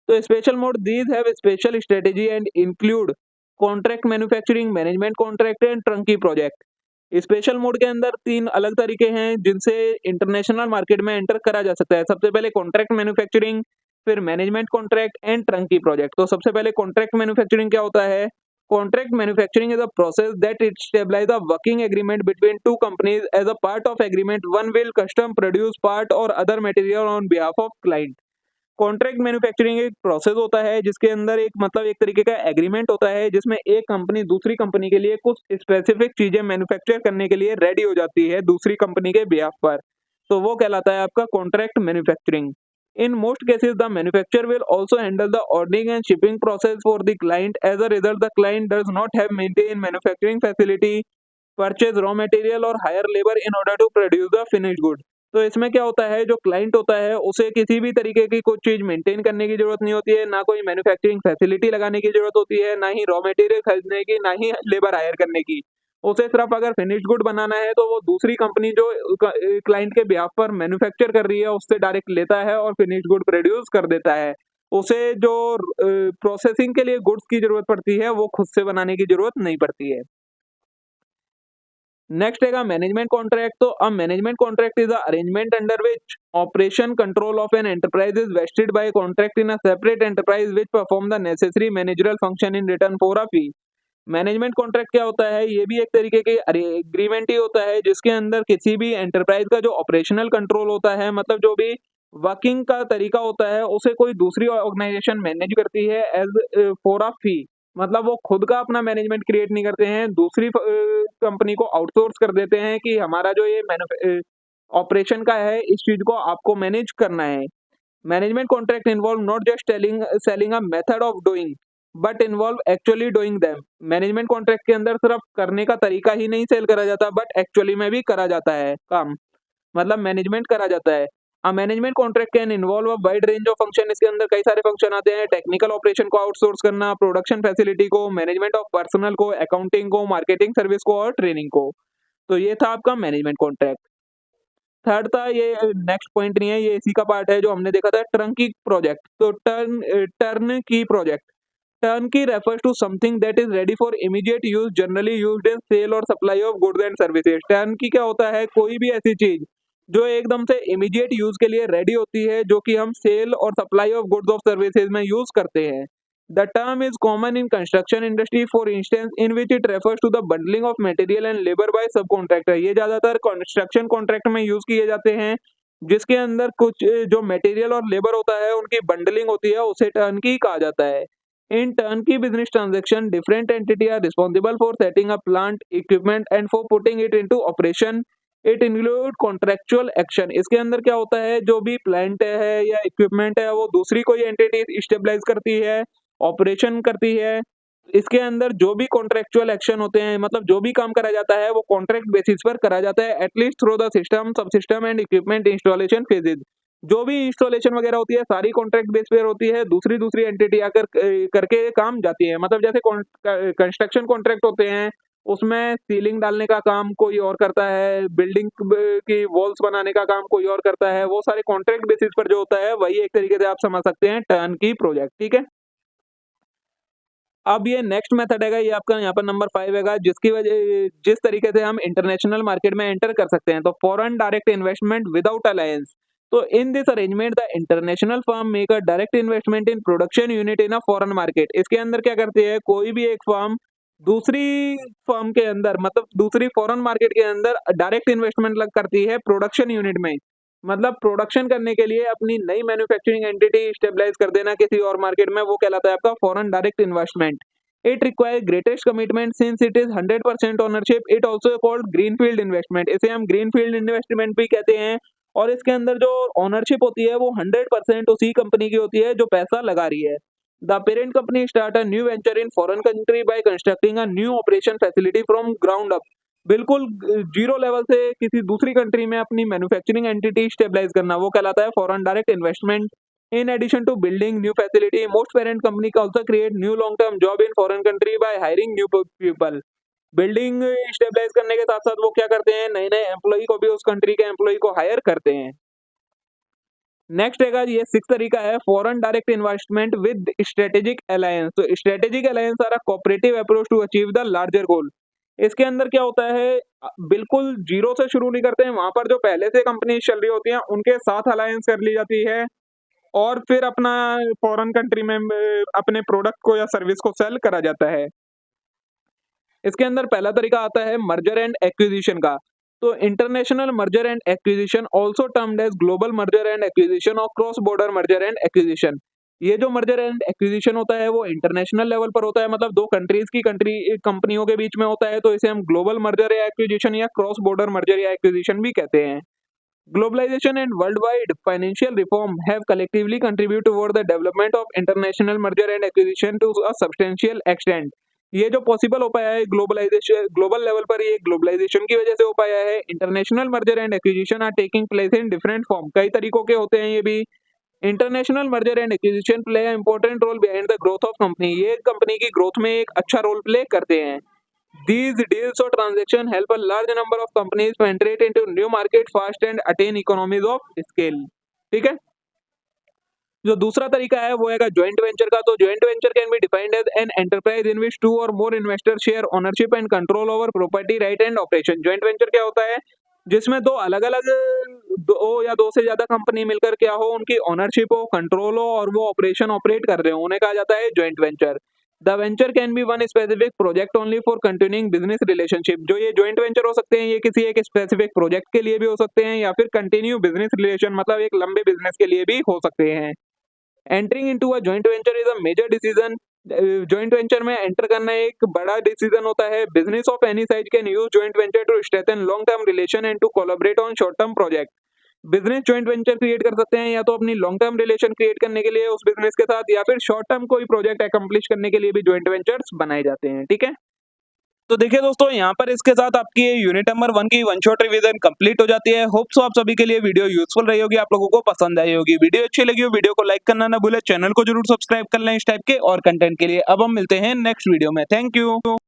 तो special mode, these have special strategy and include contract manufacturing, management contract and turnkey project. Special mode के अंदर तीन अलग तरीके हैं जिनसे इंटरनेशनल मार्केट में एंटर करा जा सकता है। सबसे पहले कॉन्ट्रैक्ट मैन्युफैक्चरिंग, फिर management contract and turnkey project. तो सबसे पहले कॉन्ट्रैक्ट मैन्युफैक्चरिंग क्या होता है? Contract manufacturing is a process that it stabilize a working agreement between two companies. As a part of agreement one will custom produce part और other material on behalf of client. Contract manufacturing एक प्रोसेस होता है जिसके अंदर एक मतलब एक तरीके का एग्रीमेंट होता है, जिसमें एक कंपनी दूसरी कंपनी के लिए कुछ स्पेसिफिक चीजें मैन्युफैक्चर करने के लिए रेडी हो जाती है दूसरी कंपनी के बिहाफ पर। तो वो कहलाता है आपका contract manufacturing. In most cases the manufacturer will also handle the ordering and shipping process for the client. As a result the client does not have maintain manufacturing facility, purchase raw material और hire labour in order to produce the finish good. तो इसमें क्या होता है, जो client होता है उसे किसी भी तरीके की कुछ चीज मेंटेन करने की जरूरत नहीं होती है, ना कोई मैन्युफैक्चरिंग फैसिलिटी लगाने की जरूरत होती है, ना ही रॉ मटेरियल खरीदने की, ना ही लेबर हायर करने की। उसे सिर्फ अगर फिनिश्ड गुड बनाना है तो वो दूसरी कंपनी जो क्लाइंट के बिहाफ पर मैन्युफैक्चर कर रही है उससे डायरेक्ट लेता है और फिनिश्ड गुड प्रोड्यूस कर देता है। उसे जो प्रोसेसिंग के लिए गुड्स की जरूरत पड़ती है वो खुद से बनाने की जरूरत नहीं पड़ती है। नेक्स्ट है मैनेजमेंट कॉन्ट्रैक्ट। तो a management contract is an arrangement under which operation control of an enterprise is vested by contract in a separate enterprise which perform the necessary managerial function in return for a fee. Management contract क्या होता है? ये भी एक तरीके के agreement ही होता है जिसके अंदर किसी भी एंटरप्राइज का जो ऑपरेशनल कंट्रोल होता है, मतलब जो भी वर्किंग का तरीका होता है, उसे कोई दूसरी ऑर्गेनाइजेशन मैनेज करती है एज फॉर अ फी। मतलब वो खुद का अपना मैनेजमेंट क्रिएट नहीं करते हैं, दूसरी कंपनी को आउटसोर्स कर देते हैं कि हमारा जो ये ऑपरेशन का है इस चीज को आपको मैनेज करना है। Management contract involve not just selling a method of doing but involve actually doing them. Management contract के अंदर सिर्फ करने का तरीका ही नहीं सेल करा जाता, बट एक्चुअली में भी करा जाता है काम, मतलब मैनेजमेंट करा जाता है। अ management contract can involve a wide range of function. इसके अंदर कई सारे फंक्शन आते हैं, टेक्निकल ऑपरेशन को आउटसोर्स करना, प्रोडक्शन फैसिलिटी को, मैनेजमेंट ऑफ पर्सनल को, अकाउंटिंग को, मार्केटिंग सर्विस को और ट्रेनिंग को। तो ये था आपका मैनेजमेंट कॉन्ट्रैक्ट। थर्ड था, ये नेक्स्ट पॉइंट नहीं है, ये इसी का पार्ट है जो हमने देखा था, टर्नकी प्रोजेक्ट। तो टर्न की project, turnkey refers to something that is ready for immediate use, generally used in sale or supply of goods and services। Turnkey क्या होता है? कोई भी ऐसी चीज जो एकदम से इमीडिएट यूज के लिए रेडी होती है, जो कि हम सेल और supply of goods of services में यूज करते हैं। The term is common in construction industry for instance in which it refers to the bundling of material and labour by subcontractor. ये ज्यादातर कंस्ट्रक्शन कॉन्ट्रैक्ट में use किए जाते हैं, जिसके अंदर कुछ जो मटेरियल और लेबर होता है उनकी बंडलिंग होती है, उसे टर्नकी कहा जाता है। In turnkey business transaction, different entity are responsible for setting up plant, equipment and for putting it into operation. It include contractual action। इसके अंदर क्या होता है, जो भी प्लांट है या इक्विपमेंट है वो दूसरी कोई एंटिटी स्टेबलाइज करती है, ऑपरेशन करती है। इसके अंदर जो भी कॉन्ट्रेक्चुअल एक्शन होते हैं, मतलब जो भी काम करा जाता है वो कॉन्ट्रैक्ट बेसिस पर करा जाता है, एटलीस्ट थ्रू द सिस्टम, सब system and equipment installation phases. जो भी इंस्टॉलेशन वगैरह होती है सारी कॉन्ट्रैक्ट बेस पर होती है, दूसरी दूसरी एंटिटी आकर करके काम जाती है। मतलब जैसे कंस्ट्रक्शन कॉन्ट्रैक्ट होते हैं, उसमें सीलिंग डालने का काम कोई और करता है, बिल्डिंग की वॉल्स बनाने का काम कोई और करता है, वो सारे कॉन्ट्रैक्ट बेसिस पर जो होता है वही एक तरीके से आप समझ सकते हैं टर्न की प्रोजेक्ट। ठीक है। अब ये नेक्स्ट मेथड है, ये आपका यहाँ पर नंबर 5 है, जिसकी वजह जिस तरीके से हम इंटरनेशनल मार्केट में एंटर कर सकते हैं। तो foreign direct investment without alliance. तो in this arrangement the international firm make a direct investment in production unit in a foreign market. इसके अंदर क्या करती है, कोई भी एक फर्म दूसरी फर्म के अंदर मतलब दूसरी फॉरेन मार्केट के अंदर डायरेक्ट इन्वेस्टमेंट करती है प्रोडक्शन यूनिट में। मतलब प्रोडक्शन करने के लिए अपनी नई मैन्युफैक्चरिंग एंटिटी स्टेबलाइज कर देना किसी और मार्केट में, वो कहलाता है आपका foreign direct investment. It require greatest commitment since it is 100% ownership. It also called greenfield investment. इसे हम ग्रीनफील्ड इन्वेस्टमेंट भी कहते हैं। और इसके अंदर जो ओनरशिप होती है वो 100% उसी कंपनी की होती है जो पैसा लगा रही है। The parent company start a new venture in foreign country bye constructing a new operation facility from ground up. बिल्कुल जीरो लेवल से किसी दूसरी कंट्री में अपनी मैन्युफैक्चरिंग एंटिटी स्टेबलाइज करना, वो कहलाता है foreign direct investment. In addition to building new facility, most parent company can also create new long-term job in foreign country by hiring new people. Building stabilize करने के साथ साथ वो क्या करते हैं, नए नए एम्प्लॉय को भी उस कंट्री के एम्प्लॉय को हायर करते हैं। नेक्स्ट रहेगा, ये सिक्स तरीका है foreign direct investment with strategic alliance. तो strategic alliance are a cooperative approach to achieve the larger goal. इसके अंदर क्या होता है, बिल्कुल जीरो से शुरू नहीं करते हैं, वहां पर जो पहले से कंपनी चल रही होती हैं उनके साथ अलायंस कर ली जाती है और फिर अपना फॉरेन कंट्री में अपने प्रोडक्ट को या सर्विस को सेल करा जाता है। इसके अंदर पहला तरीका आता है मर्जर एंड एक्विजिशन का। तो international merger and acquisition also termed as global merger and acquisition और cross border merger and acquisition. ये जो मर्जर एंड एक्विजिशन होता है वो इंटरनेशनल लेवल पर होता है, मतलब दो कंट्रीज की कंपनियों के बीच में होता है, तो इसे हम ग्लोबल मर्जर या एक्विजिशन या क्रॉस बॉर्डर मर्जर या एक्विजिशन भी कहते हैं। Globalization and worldwide financial reform have collectively contributed toward the development of international merger and acquisition to a substantial extent। ये जो पॉसिबल हो पाया है ग्लोबलाइजेशन, ग्लोबल लेवल पर ये ग्लोबलाइजेशन की वजह से हो पाया है। International merger and acquisition are taking place in different form, कई तरीकों के होते हैं ये भी। International merger and acquisition play important role behind the growth of company. ये कंपनी की ग्रोथ में एक अच्छा रोल प्ले करते हैं। These deals or transactions help a large number of companies penetrate into new market fast and attain economies of scale। ठीक है, जो दूसरा तरीका है वो है ज्वाइंट वेंचर का। तो joint venture can be defined as an enterprise in which 2 और more investors share ownership and control over property right and operation. Joint venture क्या होता है, जिसमें दो अलग अलग दो या दो से ज्यादा कंपनी मिलकर क्या हो, उनकी ओनरशिप हो, कंट्रोल हो और वो ऑपरेशन ऑपरेट कर रहे हो, उन्हें कहा जाता है joint venture. The venture can B one specific project only for continuing business relationship. जो ये ज्वाइंट वेंचर हो सकते हैं ये किसी एक स्पेसिफिक प्रोजेक्ट के लिए भी हो सकते हैं या फिर कंटिन्यू बिजनेस रिलेशन मतलब एक लंबे बिजनेस के लिए भी हो सकते हैं। Entering into a joint venture is a major decision. Joint venture में एंटर करना एक बड़ा डिसीजन होता है। Business of any size can use joint venture to strengthen long term relation and to collaborate on short term project. Business joint venture create कर सकते हैं या तो अपनी लॉन्ग टर्म रिलेशन क्रिएट करने के लिए उस बिजनेस के साथ, या फिर शॉर्ट टर्म कोई प्रोजेक्ट अकम्प्लिश करने के लिए भी जॉइंट वेंचर्स बनाए जाते हैं। ठीक है, तो देखिए दोस्तों, यहाँ पर इसके साथ आपकी यूनिट नंबर 1 की वन शॉट रिवीजन कंप्लीट हो जाती है। होप सो आप सभी के लिए वीडियो यूजफुल रही होगी, आप लोगों को पसंद आई होगी। वीडियो अच्छी लगी हो वीडियो को लाइक करना ना भूले, चैनल को जरूर सब्सक्राइब कर लें इस टाइप के और कंटेंट के लिए। अब हम मिलते हैं नेक्स्ट वीडियो में। Thank you.